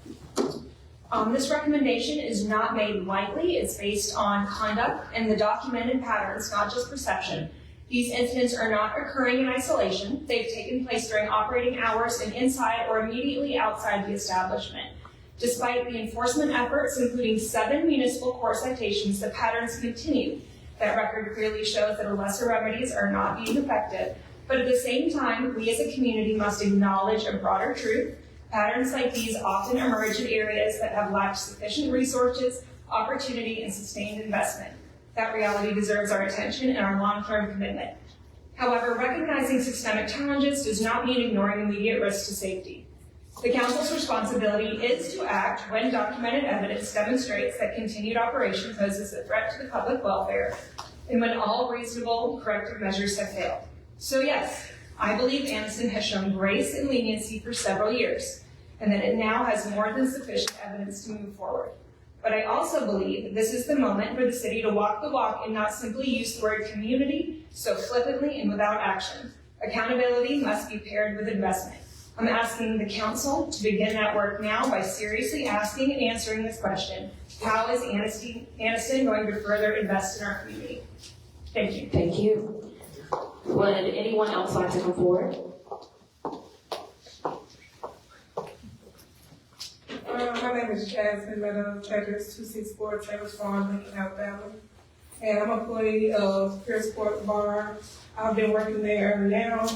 This recommendation is not made lightly. It's based on conduct and the documented patterns, not just perception. These incidents are not occurring in isolation. They've taken place during operating hours and inside or immediately outside the establishment. Despite the enforcement efforts, including 7 municipal court citations, the patterns continue. That record clearly shows that lesser remedies are not being effective. But at the same time, we as a community must acknowledge a broader truth. Patterns like these often emerge in areas that have lacked sufficient resources, opportunity, and sustained investment. That reality deserves our attention and our long-term commitment. However, recognizing systemic challenges does not mean ignoring immediate risks to safety. The Council's responsibility is to act when documented evidence demonstrates that continued operation poses a threat to the public welfare and when all reasonable corrective measures have failed. So yes, I believe Anniston has shown grace and leniency for several years, and that it now has more than sufficient evidence to move forward. But I also believe that this is the moment for the city to walk the walk and not simply use the word community so flippantly and without action. Accountability must be paired with investment. I'm asking the council to begin that work now by seriously asking and answering this question: how is Anniston going to further invest in our community? Thank you. Thank you. Would anyone else like to come forward? My name is Jasmine Meadows, address 264 Taylor's Farm, Lincoln, Alabama. And I'm an employee of Pierceport Bar I've been working there now,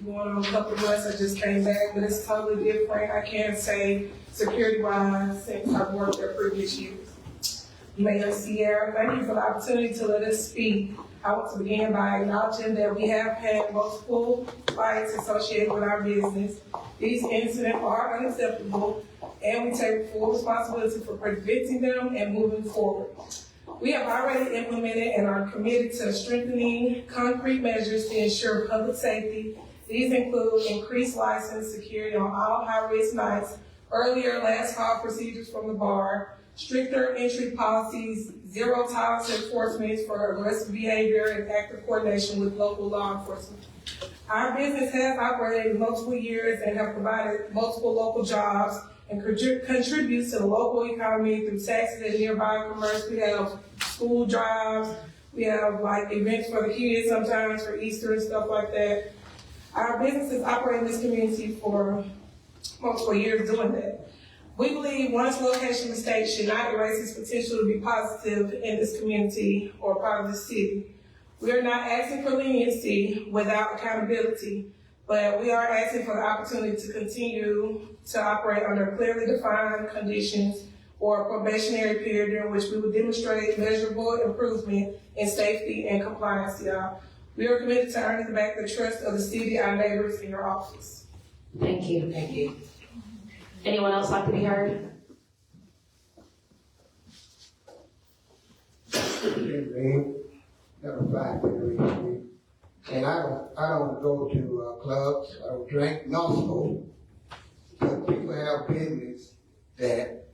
going on a couple of months. I just came back, but it's totally different. I can't say security-wise since I've worked there previous years. Mayor Ciara, thank you for the opportunity to let us speak. I want to begin by acknowledging that we have had multiple fights associated with our business. These incidents are unacceptable, and we take full responsibility for preventing them and moving forward. We have already implemented and are committed to strengthening concrete measures to ensure public safety. These include increased license security on all high-risk nights, earlier last call procedures from the bar, stricter entry policies, zero tolerance enforcement for aggressive behavior, and active coordination with local law enforcement. Our business has operated multiple years and have provided multiple local jobs and contributes to the local economy through taxes and nearby commerce. We have school drives, we have like events for the kids sometimes for Easter and stuff like that. Our business has operated in this community for multiple years doing that. We believe one's location mistake should not erase its potential to be positive in this community or part of the city. We are not asking for leniency without accountability, but we are asking for the opportunity to continue to operate under clearly defined conditions or a probationary period during which we will demonstrate measurable improvement in safety and compliance, y'all. We are committed to earning back the trust of the city, our neighbors, and your office. Thank you. Thank you. Anyone else like to be heard? And I don't go to clubs, I don't drink, nor smoke. But people have business that,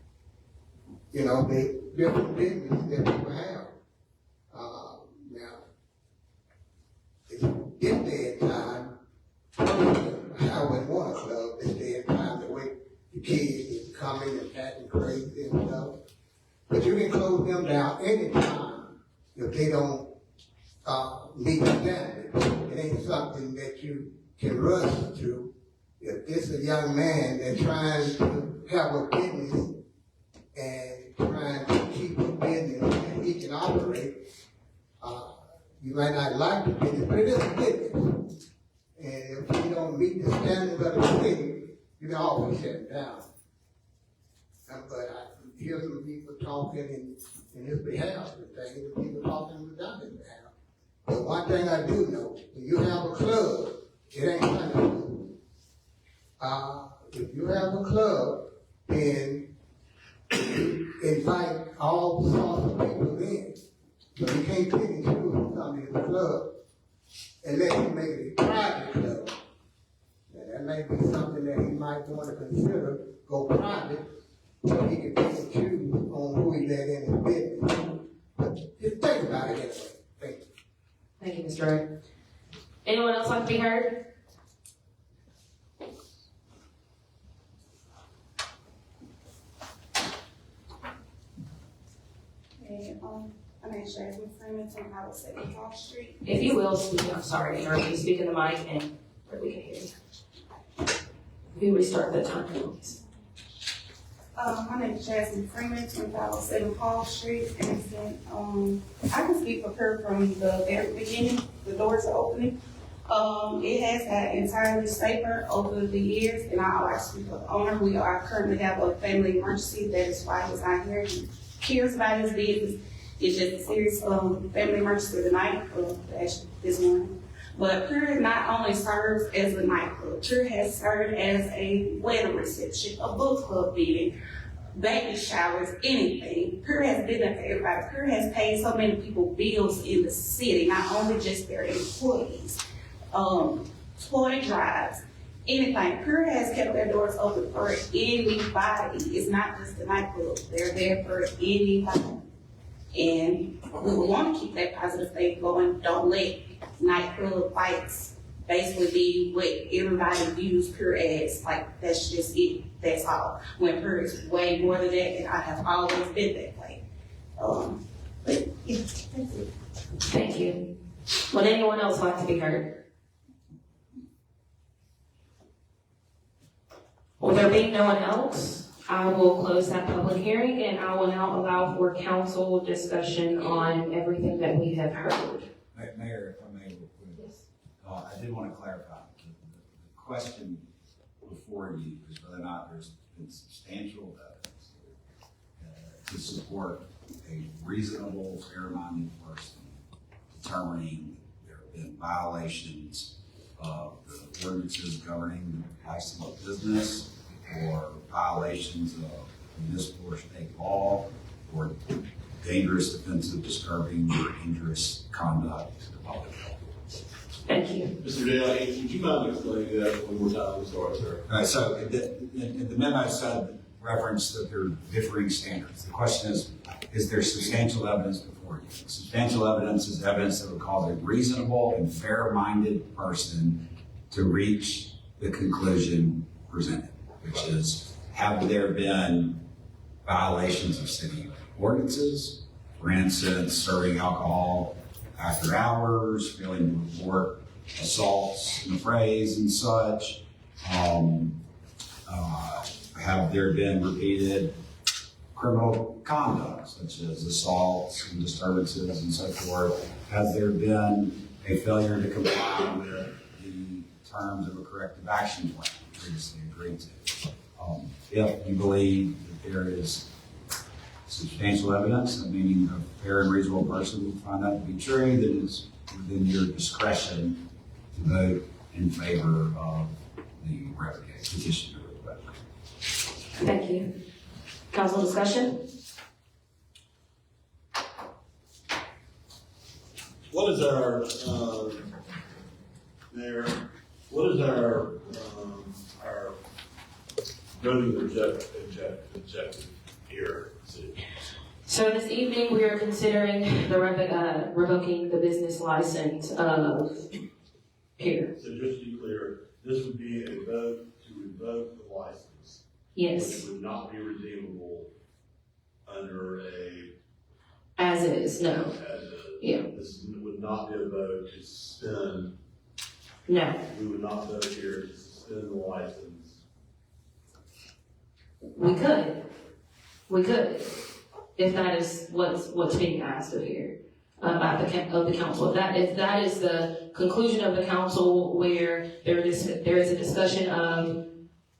you know, they different business that people have. Now, this day and time, I wouldn't want a club this day and time, the way the kids is coming and acting crazy and stuff. But you can close them down anytime if they don't meet the standards. It ain't something that you can rush to. If this is a young man that's trying to have a business and trying to keep a business that he can operate, you might not like the business, but it is a business. And if you don't meet the standards of the city, you can always shut it down. But I hear some people talking in his behalf and things, and people talking without his behalf. But one thing I do know, when you have a club, it ain't funny. If you have a club, then you invite all sorts of people in. So you can't pick and choose who comes in the club unless you make it a private club. Now, that may be something that he might want to consider, go private, so he can pick and choose on who he let in his business. But just think about it anyway. Thank you. Thank you, Mr. Ray. Anyone else like to be heard? Okay, I'm Anniston Freeman, 10 Park Street. If you will speak, I'm sorry, interrupt you, speak in the mic and we can hear you. If you restart the time, please. My name is Jasmine Freeman, 2507 Paul Street, and I can speak for her from the very beginning. The doors are opening. It has got entirely safer over the years, and I like to speak for the owner. We are currently have a family emergency. That is why he's not here. He cares about his business. It's just a serious family emergency tonight, actually this morning. But Pure not only serves as a nightclub, Pure has served as a wedding reception, a book club meeting, baby showers, anything. Pure has been there for everybody. Pure has paid so many people bills in the city, not only just their employees, toy drives, anything. Pure has kept their doors open for anybody. It's not just the nightclub. They're there for anybody. And we would want to keep that positive thing going. Don't let nightclub fights basically be what everybody views Pure as. Like, that's just it. That's all. When Pure is way more than that, and I have always been that way. But yeah, that's it. Thank you. Would anyone else like to be heard? Will there be no one else? I will close that public hearing and I will now allow for council discussion on everything that we have heard. Mayor, if I may, real quick. Yes. I did want to clarify, the question before you is whether or not there's been substantial evidence to support a reasonable, fair-minded person determining there have been violations of the ordinances governing the licensed business, or violations of municipal or state law, or dangerous, offensive, disturbing, or injurious conduct to the public health. Thank you. Mr. Dale, would you mind explaining that one more time? Sorry, sir. All right, so the memo said, referenced that there are differing standards. The question is there substantial evidence before you? Substantial evidence is evidence that would cause a reasonable and fair-minded person to reach the conclusion presented, which is, have there been violations of city ordinances? For instance, serving alcohol after hours, failing to report assaults and affrays and such. Have there been repeated criminal conduct, such as assaults and disturbances and so forth? Has there been a failure to comply with the terms of a corrective action plan previously agreed to? If you believe that there is substantial evidence, meaning a fair and reasonable person will find that to be true, then it's within your discretion to vote in favor of the revocation petition. Thank you. Council discussion? What is our, Mayor, what is our voting objective here? So this evening, we are considering the revoking the business license of Pier. So just to be clear, this would be a vote to revoke the license. Yes. Which would not be redeemable under a... As is, no. Yeah. This would not be a vote to suspend. No. We would not vote here to suspend the license. We could, if that is what's being asked of here, of the council. If that is the conclusion of the council, where there is a discussion of,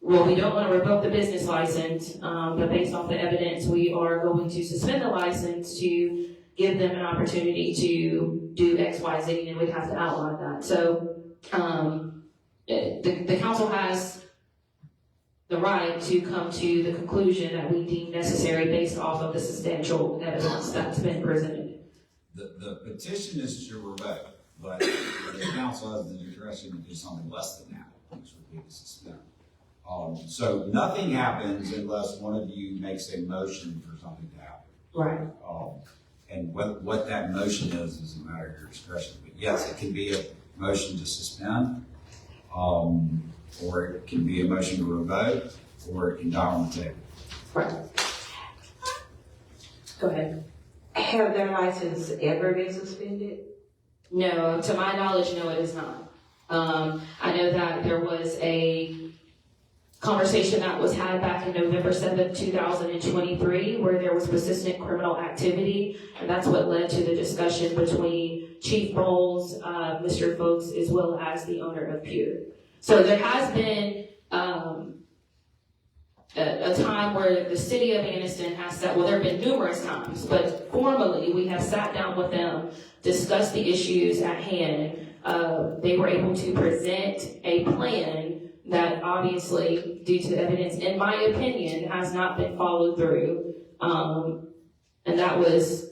well, we don't want to revoke the business license, but based off the evidence, we are going to suspend the license to give them an opportunity to do X, Y, Z, and we'd have to outline that. So the council has the right to come to the conclusion that we deem necessary based off of the substantial evidence that's been presented. The petition is to revoke, but the council has the discretion to do something less than that, which would be to suspend. So nothing happens unless one of you makes a motion for something to happen. Right. And what that motion is a matter of your discretion. But yes, it can be a motion to suspend, or it can be a motion to revoke, or it can die on the table. Right. Go ahead. Have their license ever been suspended? No, to my knowledge, no, it is not. I know that there was a conversation that was had back in November 7th, 2023, where there was persistent criminal activity, and that's what led to the discussion between Chief Bowles, Mr. Folks, as well as the owner of Pew. So there has been a time where the city of Anniston has sat, well, there have been numerous times, but formally we have sat down with them, discussed the issues at hand. They were able to present a plan that obviously, due to the evidence, in my opinion, has not been followed through. And that was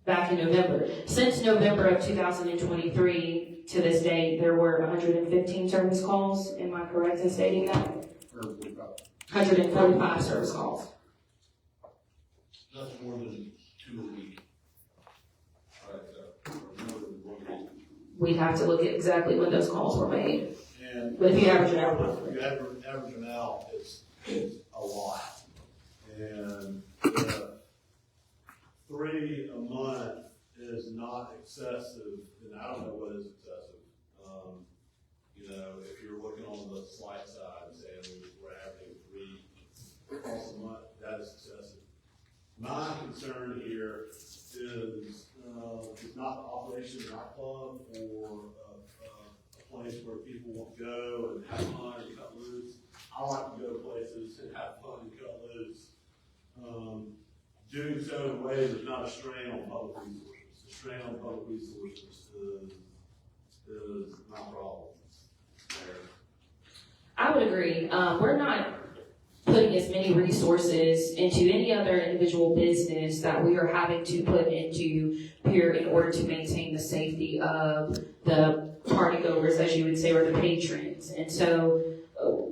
back in November. Since November of 2023 to this day, there were 115 service calls. Am I correct in stating that? 145 service calls. That's more than 2 a week. We'd have to look at exactly when those calls were made. And but if you average it out, if you average it out, it's a lot. And 3 a month is not excessive, and I don't know what is excessive. If you're looking on the slight side and saying we're averaging 3 calls a month, that is excessive. My concern here is not the operation of a nightclub or place where people want to go and have fun and cut loose. I like to go to places and have fun and cut loose. Doing so in a way that's not a strain on public resources. The strain on public resources is my problem there. I would agree. We're not putting as many resources into any other individual business that we are having to put into here in order to maintain the safety of the partygoers, as you would say, or the patrons. And so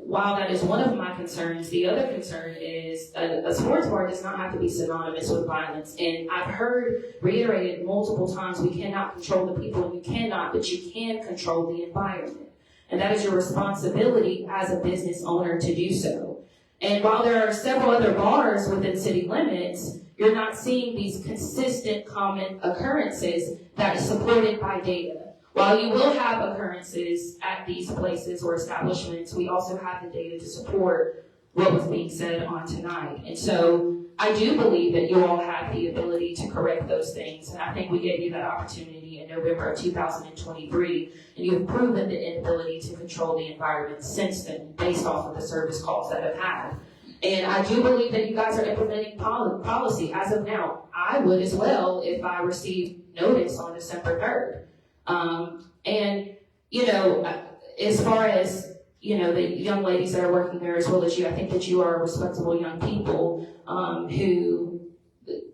while that is one of my concerns, the other concern is a sports bar does not have to be synonymous with violence. And I've heard reiterated multiple times, we cannot control the people. You cannot, but you can control the environment. And that is your responsibility as a business owner to do so. And while there are several other bars within city limits, you're not seeing these consistent common occurrences that is supported by data. While you will have occurrences at these places or establishments, we also have the data to support what was being said on tonight. And so I do believe that you all have the ability to correct those things. And I think we gave you that opportunity in November of 2023. And you have proven the inability to control the environment since then, based off of the service calls that have had. And I do believe that you guys are implementing policy as of now. I would as well if I received notice on December 3rd. And, you know, as far as, you know, the young ladies that are working there as well as you, I think that you are respectable young people who,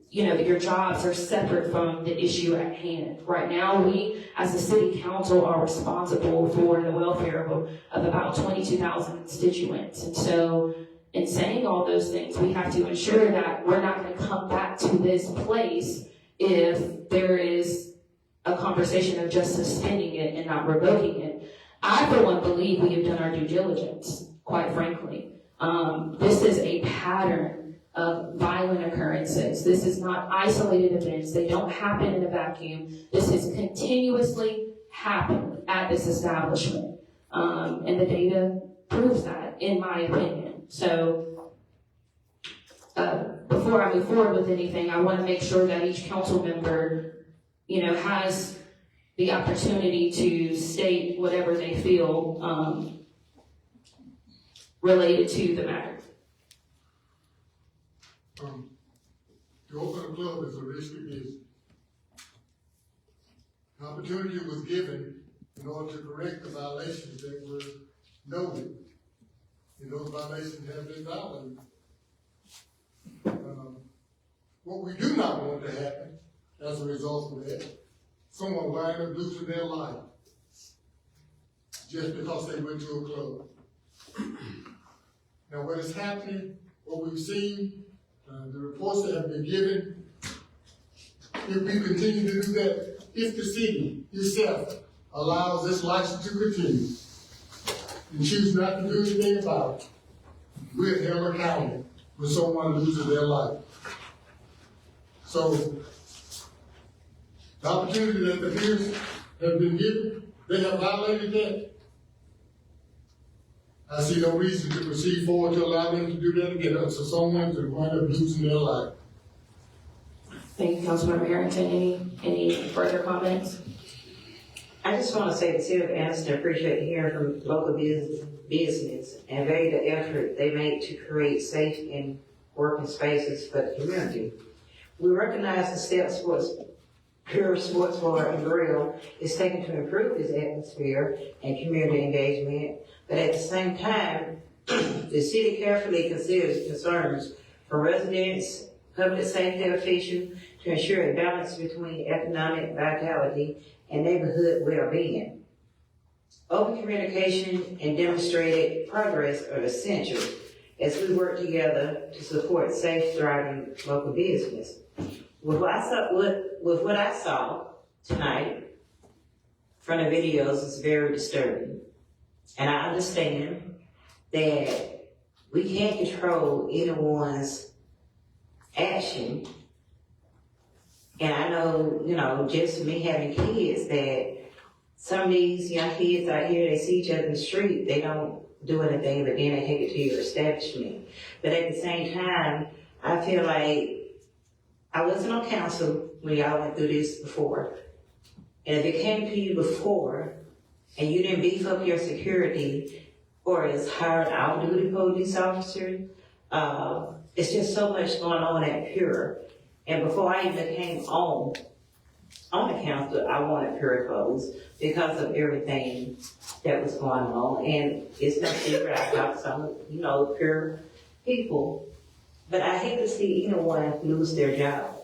you know, your jobs are separate from the issue at hand. Right now, we, as the city council, are responsible for the welfare of about 22,000 constituents. And so, in saying all those things, we have to ensure that we're not going to come back to this place if there is a conversation of just suspending it and not revoking it. I, for one, believe we have done our due diligence, quite frankly. This is a pattern of violent occurrences. This is not isolated events. They don't happen in a vacuum. This has continuously happened at this establishment. And the data proves that, in my opinion. So, before I move forward with anything, I want to make sure that each council member, you know, has the opportunity to state whatever they feel related to the matter. To open a club is a risky business. The opportunity was given in order to correct the violations that were noted, and those violations have been violated. What we do not want to happen as a result of that, someone wind up losing their life just because they went to a club. Now, what is happening, what we've seen, the reports that have been given, if we continue to do that, if the city itself allows this license to continue and choose not to do anything about it, we're held accountable when someone loses their life. So, the opportunity that the peers have been given, they have violated that. I see no reason to proceed forward to allow them to do that again. So someone's going to wind up losing their life. Thank you, Councilmember Harrington. Any further comments? I just want to say the city of Anniston appreciate hearing from local business and value the effort they make to create safe and working spaces for the community. We recognize the steps Pure Sports Bar and Grill is taking to improve this atmosphere and community engagement, but at the same time, the city carefully considers concerns from residents, public safety officials to ensure a balance between economic vitality and neighborhood well-being. Open communication and demonstrated progress are essential as we work together to support safe, thriving local business. With what I saw tonight from the videos is very disturbing. And I understand that we can't control anyone's action. And I know, you know, just me having kids, that some of these young kids out here, they see each other in the street, they don't do anything, but then they take it to your establishment. But at the same time, I feel like I wasn't on council when y'all went through this before. And if it came to you before, and you didn't beef up your security, or is hired out-duty police officer, it's just so much going on at Pure. And before I even came on the council, I wanted Pure closed because of everything that was going on. And it's no secret, I talked to some, Pure people, but I hate to see anyone lose their job.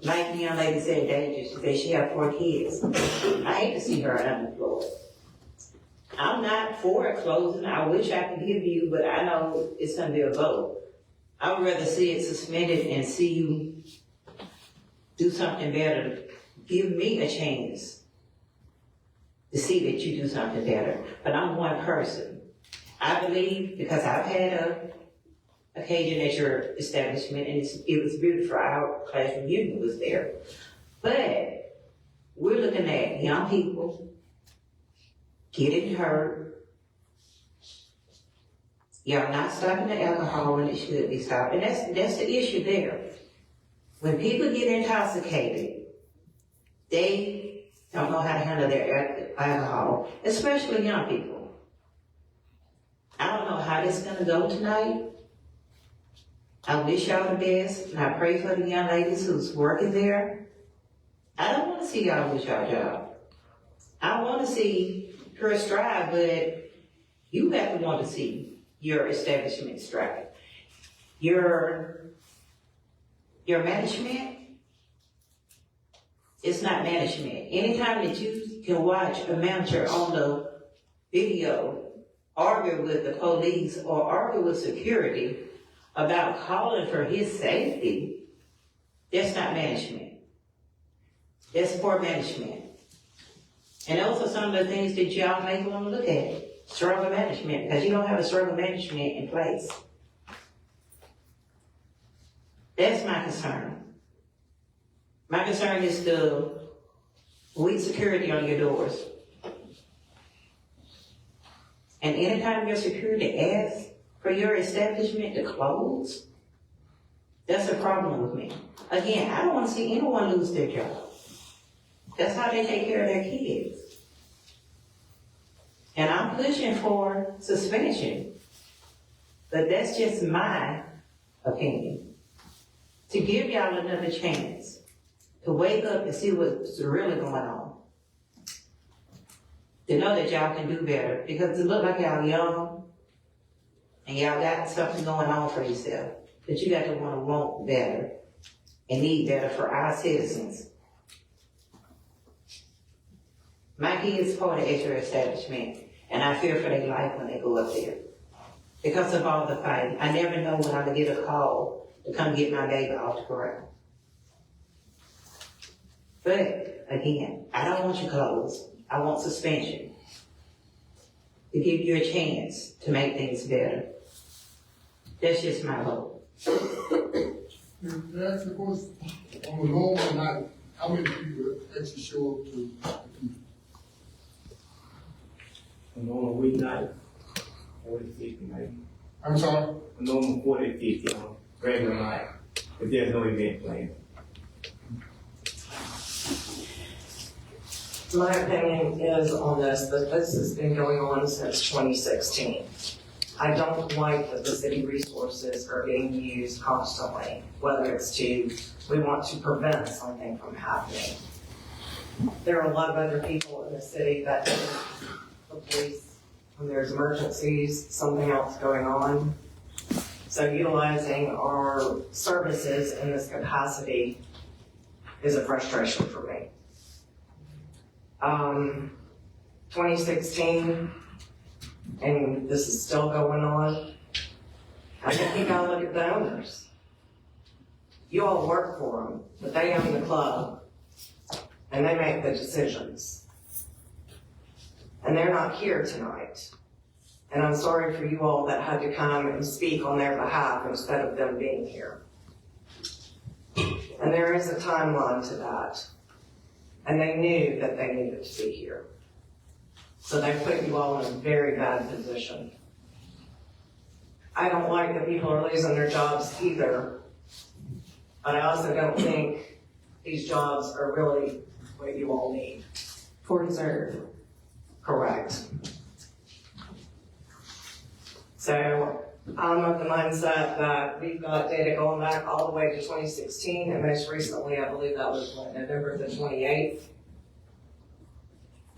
Like the young lady said, Danger, she said she had 4 kids. I hate to see her unemployed. I'm not for it closing. I wish I could give you, but I know it's gonna be a vote. I would rather see it suspended and see you do something better. Give me a chance to see that you do something better. But I'm one person. I believe, because I've had a occasion at your establishment, and it was beautiful. Our class reunion was there. But we're looking at young people getting hurt. Y'all not stopping the alcohol when it should be stopped. And that's the issue there. When people get intoxicated, they don't know how to handle their alcohol, especially young people. I don't know how this is gonna go tonight. I wish y'all the best, and I pray for the young ladies who's working there. I don't wanna see y'all lose your job. I wanna see her strive, but you have to want to see your establishment strive. Your management, it's not management. Anytime that you can watch a manager on the video argue with the police or argue with security about calling for his safety, that's not management. That's poor management. And those are some of the things that y'all may want to look at. Struggle management, because you don't have a struggle management in place. That's my concern. My concern is the weak security on your doors. And anytime your security asks for your establishment to close, that's a problem with me. Again, I don't want to see anyone lose their job. That's how they take care of their kids. And I'm pushing for suspension. But that's just my opinion. To give y'all another chance to wake up and see what's really going on. To know that y'all can do better. Because it look like y'all young and y'all got something going on for yourself. But you got to want better and need better for our citizens. My kids party at your establishment, and I fear for their life when they go up there. Because of all the fighting. I never know when I'm gonna get a call to come get my baby off the ground. But again, I don't want you closed. I want suspension. To give you a chance to make things better. That's just my hope. That's of course, on a normal night, how many people actually show up to? A normal weeknight, 40, 50 maybe. I'm sorry? A normal 40, 50 on a regular night, if there's no event planned. My opinion is on this, that this has been going on since 2016. I don't like that the city resources are being used constantly, whether it's we want to prevent something from happening. There are a lot of other people in the city that the police, when there's emergencies, something else going on. So utilizing our services in this capacity is a frustration for me. 2016, and this is still going on. I think you gotta look at the owners. You all work for them, but they own the club, and they make the decisions. And they're not here tonight. And I'm sorry for you all that had to come and speak on their behalf instead of them being here. And there is a timeline to that. And they knew that they needed to be here. So they put you all in a very bad position. I don't like that people are losing their jobs either, but I also don't think these jobs are really what you all need. for reserve. Correct. So I'm of the mindset that we've got data going back all the way to 2016, and most recently, I believe that was November the 28th.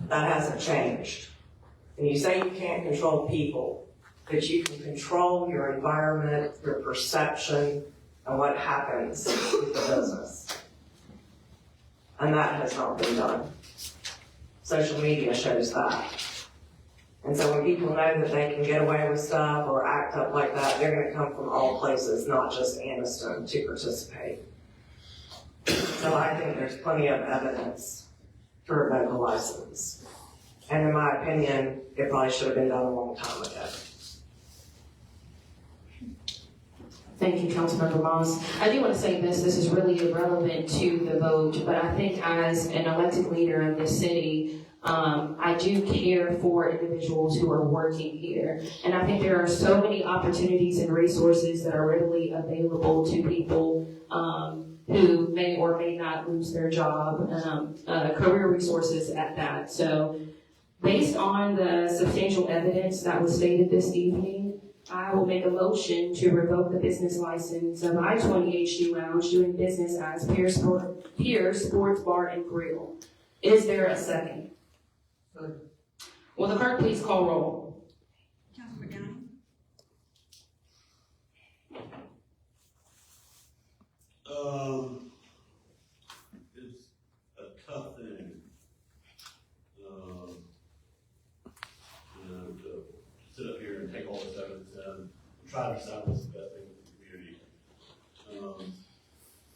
That hasn't changed. And you say you can't control people, but you can control your environment, your perception, and what happens with the business. And that has not been done. Social media shows that. And so when people know that they can get away with stuff or act up like that, they're gonna come from all places, not just Anniston, to participate. So I think there's plenty of evidence to revoke a license. And in my opinion, it probably should have been done a long time ago. Thank you, Councilmember Moss. I do want to say this is really irrelevant to the vote, but I think as an elected leader of this city, I do care for individuals who are working here. And I think there are so many opportunities and resources that are readily available to people who may or may not lose their job, career resources at that. So based on the substantial evidence that was stated this evening, I will make a motion to revoke the business license of I-20 HD Lounge doing business as Pier Sports Bar and Grill. Is there a second? Will the clerk please call roll? Councilmember Downey. It's a tough thing. To sit up here and take all this evidence and try to decide what's the best thing for the community.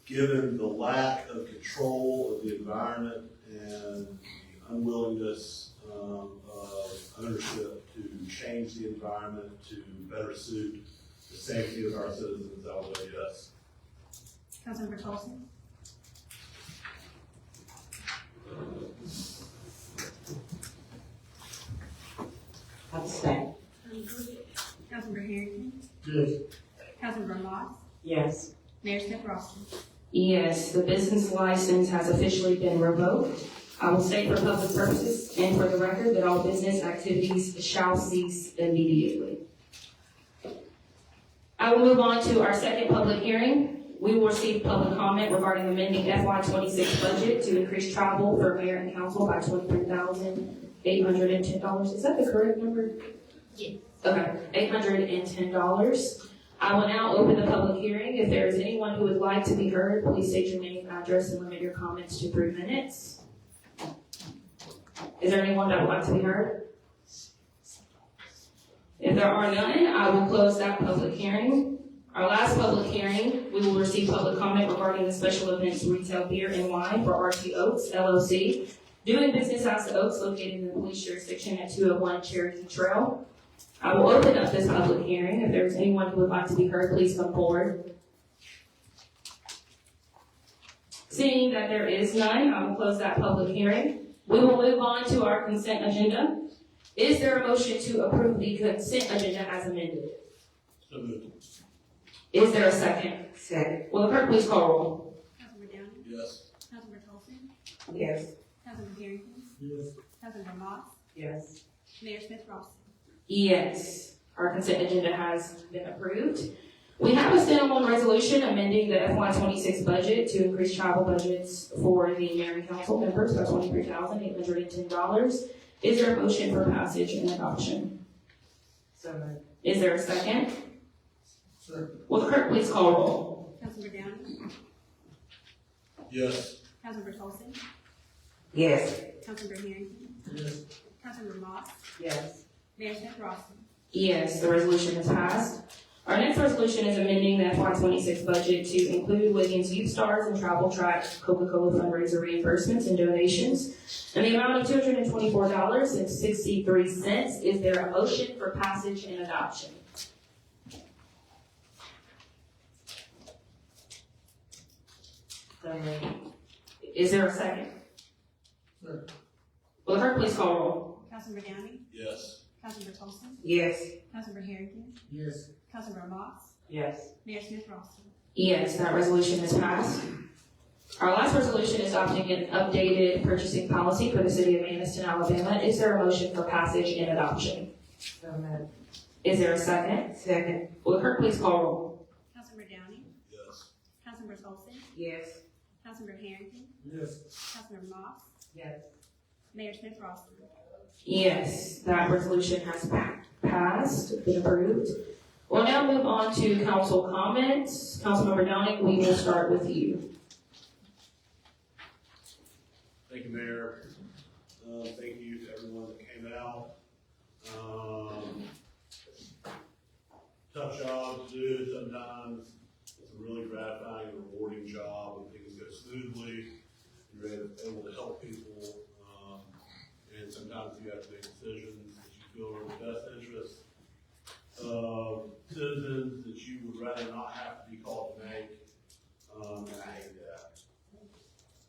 Given the lack of control of the environment and the unwillingness of ownership to change the environment to better suit the safety of our citizens, I will vote yes. Councilmember Tolson. Abstain. Councilmember Harrington. Yes. Councilmember Moss. Yes. Mayor Smith Ross. Yes, the business license has officially been revoked. I will state for public purposes and for the record that all business activities shall cease immediately. I will move on to our second public hearing. We will receive public comment regarding amending FY26 budget to increase travel for mayor and council by $23,810. Is that the correct number? Yes. Okay, $810. I will now open the public hearing. If there is anyone who would like to be heard, please state your name, address, and limit your comments to 3 minutes. Is there anyone that would like to be heard? If there are none, I will close that public hearing. Our last public hearing, we will receive public comment regarding the special events retail beer and wine for RT Oaks LLC, doing business as the Oaks located in the police jurisdiction at 201 Cherokee Trail. I will open up this public hearing. If there's anyone who would like to be heard, please come forward. Seeing that there is none, I will close that public hearing. We will move on to our consent agenda. Is there a motion to approve the consent agenda as amended? So moved. Is there a second? Second. Will the clerk please call roll? Councilmember Downey. Yes. Councilmember Tolson. Yes. Councilmember Harrington. Yes. Councilmember Moss. Yes. Mayor Smith Ross. Yes, our consent agenda has been approved. We have a standalone resolution amending the FY26 budget to increase travel budgets for the mayor and council members by $23,810. Is there a motion for passage and adoption? So moved. Is there a second? Second. Will the clerk please call roll? Councilmember Downey. Yes. Councilmember Tolson. Yes. Councilmember Harrington. Yes. Councilmember Moss. Yes. Mayor Smith Ross. Yes, the resolution has passed. Our next resolution is amending the FY26 budget to include Wiggins Youth Stars and Travel Track Coca-Cola fundraiser reimbursements and donations in the amount of $224.63. Is there a motion for passage and adoption? So moved. Is there a second? Second. Will the clerk please call roll? Councilmember Downey. Yes. Councilmember Tolson. Yes. Councilmember Harrington. Yes. Councilmember Moss. Yes. Mayor Smith Ross. Yes, that resolution has passed. Our last resolution is adopting an updated purchasing policy for the city of Anniston, Alabama. Is there a motion for passage and adoption? So moved. Is there a second? Second. Will the clerk please call roll? Councilmember Downing? Yes. Councilmember Tolson? Yes. Councilmember Harrington? Yes. Councilmember Moss? Yes. Mayor Smith Rossman? Yes, that resolution has passed, been approved. We'll now move on to council comments. Councilmember Downing, we will start with you. Thank you, Mayor. Thank you to everyone that came out. Tough job to do sometimes. It's a really gratifying and rewarding job when things go smoothly. You're able to help people, and sometimes you have to make decisions that you feel are in the best interest of citizens that you would rather not have to be called to make, and I hate that.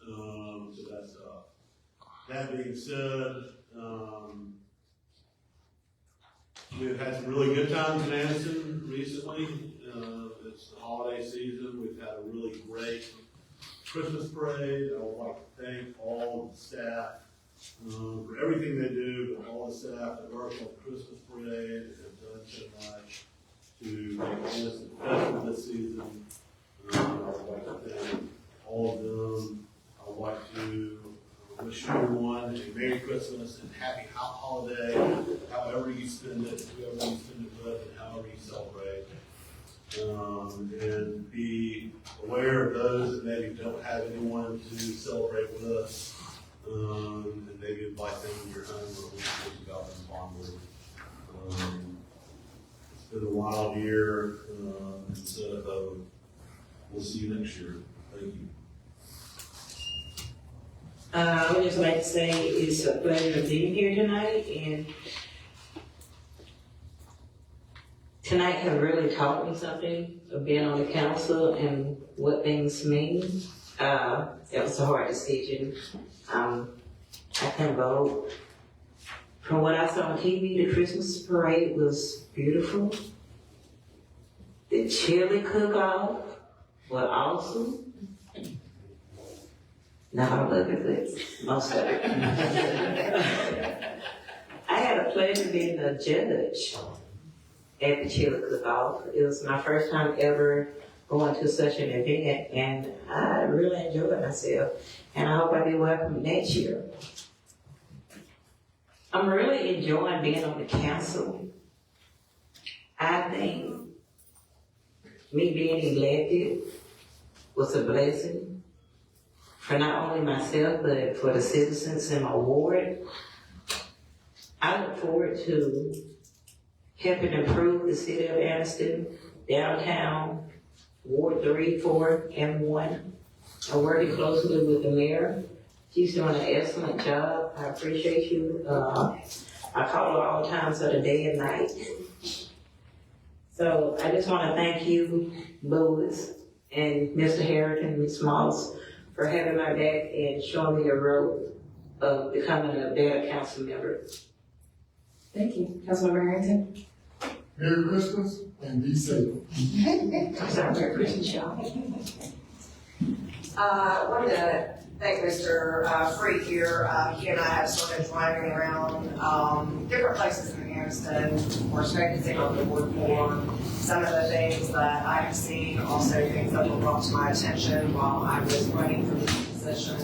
So that's, that being said, we've had some really good times in Anniston recently. It's the holiday season. We've had a really great Christmas parade. I would like to thank all of the staff for everything they do, but all the staff that work on the Christmas parade have done so much to make Anniston festive this season. I would like to thank all of them. I would like to wish everyone a Merry Christmas and Happy Holiday, however you spend it, whoever you spend it with, and however you celebrate. And be aware of those that maybe don't have anyone to celebrate with us, and maybe invite them to your home or we can think about them fondly. It's been a wild year, and so we'll see you next year. Thank you. I would just like to say it's a pleasure being here tonight, and tonight have really taught me something of being on the council and what things mean. It was a hard decision. I can vote. From what I saw on TV, the Christmas parade was beautiful. The chili cook-off was awesome. Not all of it, but most of it. I had a pleasure being a judge at the chili cook-off. It was my first time ever going to such an event, and I really enjoyed myself. And I hope I be welcome next year. I'm really enjoying being on the council. I think me being elected was a blessing for not only myself, but for the citizens in my ward. I look forward to helping improve the city of Anniston, downtown, Ward 3, 4, and 1. I'm working closely with the mayor. She's doing an excellent job. I appreciate you. I call her all times of the day and night. So I just want to thank you, Louis, and Mr. Harrington, and Ms. Moss, for having my back and showing me the road of becoming a better council member. Thank you. Councilmember Harrington. Merry Christmas and be safe. I'm sorry, Merry Christmas, y'all. I wanted to thank Mr. Freak here. He and I have started driving around different places in Anniston. We're focusing on the board for some of the things that I have seen, also things that were brought to my attention while I was running for this position.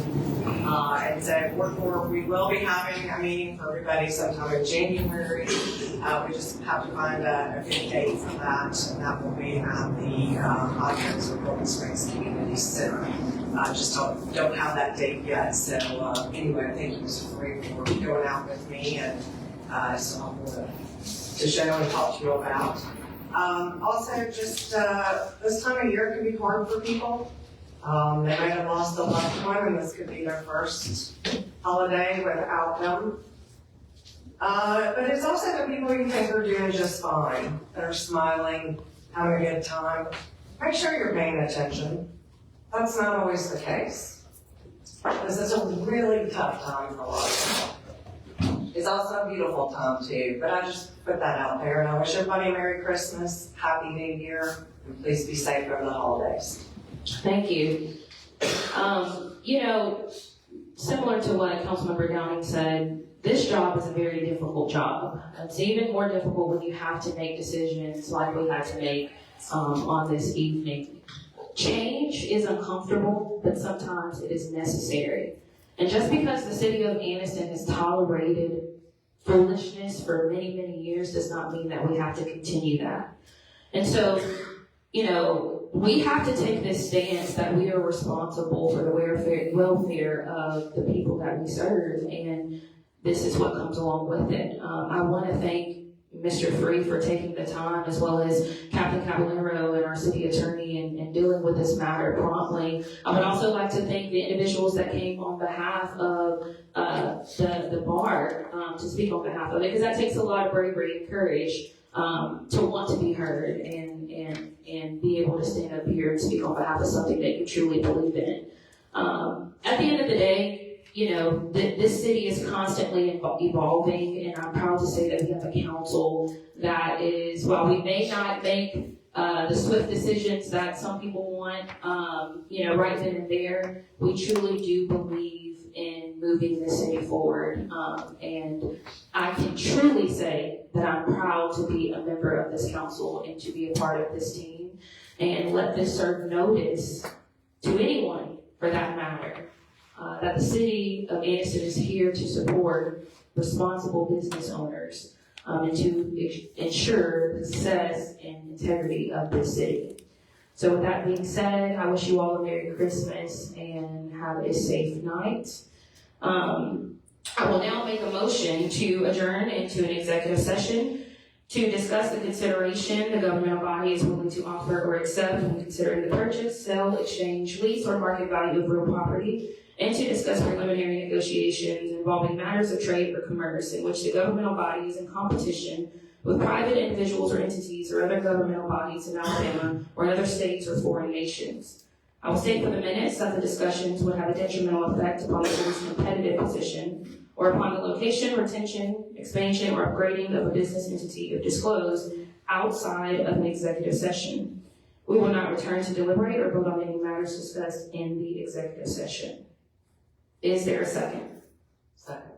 And so we will be having a meeting for everybody sometime in January. We just have to find a good date for that, and that will be at the Audience of Golden Springs Community Center. Just don't have that date yet. So anyway, thank you, Mr. Freak, for going out with me and so I'm going to show and talk to you about. Also, just this time of year can be hard for people. They may have lost a loved one, and this could be their first holiday without them. But it's also the people you think are doing just fine. They're smiling, having a good time. Make sure you're paying attention. That's not always the case. This is a really tough time for a lot of people. It's also a beautiful time too, but I just put that out there, and I wish everybody a Merry Christmas, Happy New Year, and please be safe over the holidays. Thank you. You know, similar to what Councilmember Downing said, this job is a very difficult job. It's even more difficult when you have to make decisions like we had to make on this evening. Change is uncomfortable, but sometimes it is necessary. And just because the city of Anniston has tolerated foolishness for many, many years does not mean that we have to continue that. And so, you know, we have to take this stance that we are responsible for the welfare of the people that we serve, and this is what comes along with it. I want to thank Mr. Free for taking the time, as well as Captain Caballero and our city attorney, and dealing with this matter promptly. I would also like to thank the individuals that came on behalf of the bar to speak on behalf of it, because that takes a lot of bravery and courage to want to be heard and be able to stand up here and speak on behalf of something that you truly believe in. At the end of the day, you know, this city is constantly evolving, and I'm proud to say that we have a council that is, while we may not make the swift decisions that some people want, you know, right then and there, we truly do believe in moving the city forward. And I can truly say that I'm proud to be a member of this council and to be a part of this team, and let this serve notice to anyone, for that matter, that the city of Anniston is here to support responsible business owners and to ensure the success and integrity of this city. So with that being said, I wish you all a Merry Christmas and have a safe night. I will now make a motion to adjourn into an executive session to discuss the consideration the governmental body is willing to offer or accept when considering the purchase, sale, exchange, lease, or market value of real property, and to discuss preliminary negotiations involving matters of trade or commerce in which the governmental body is in competition with private individuals or entities or other governmental bodies in Alabama or in other states or foreign nations. I will state for the minutes that the discussions would have a detrimental effect upon the city's competitive position or upon the location, retention, expansion, or upgrading of a business entity if disclosed outside of an executive session. We will not return to deliberate or vote on any matters discussed in the executive session. Is there a second? Second.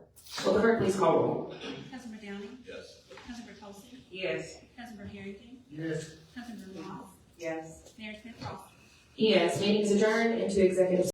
Will the clerk please call roll? Councilmember Downing? Yes. Councilmember Tolson? Yes. Councilmember Harrington? Yes. Councilmember Moss? Yes. Mayor Smith Ross? Yes, meeting is adjourned into executive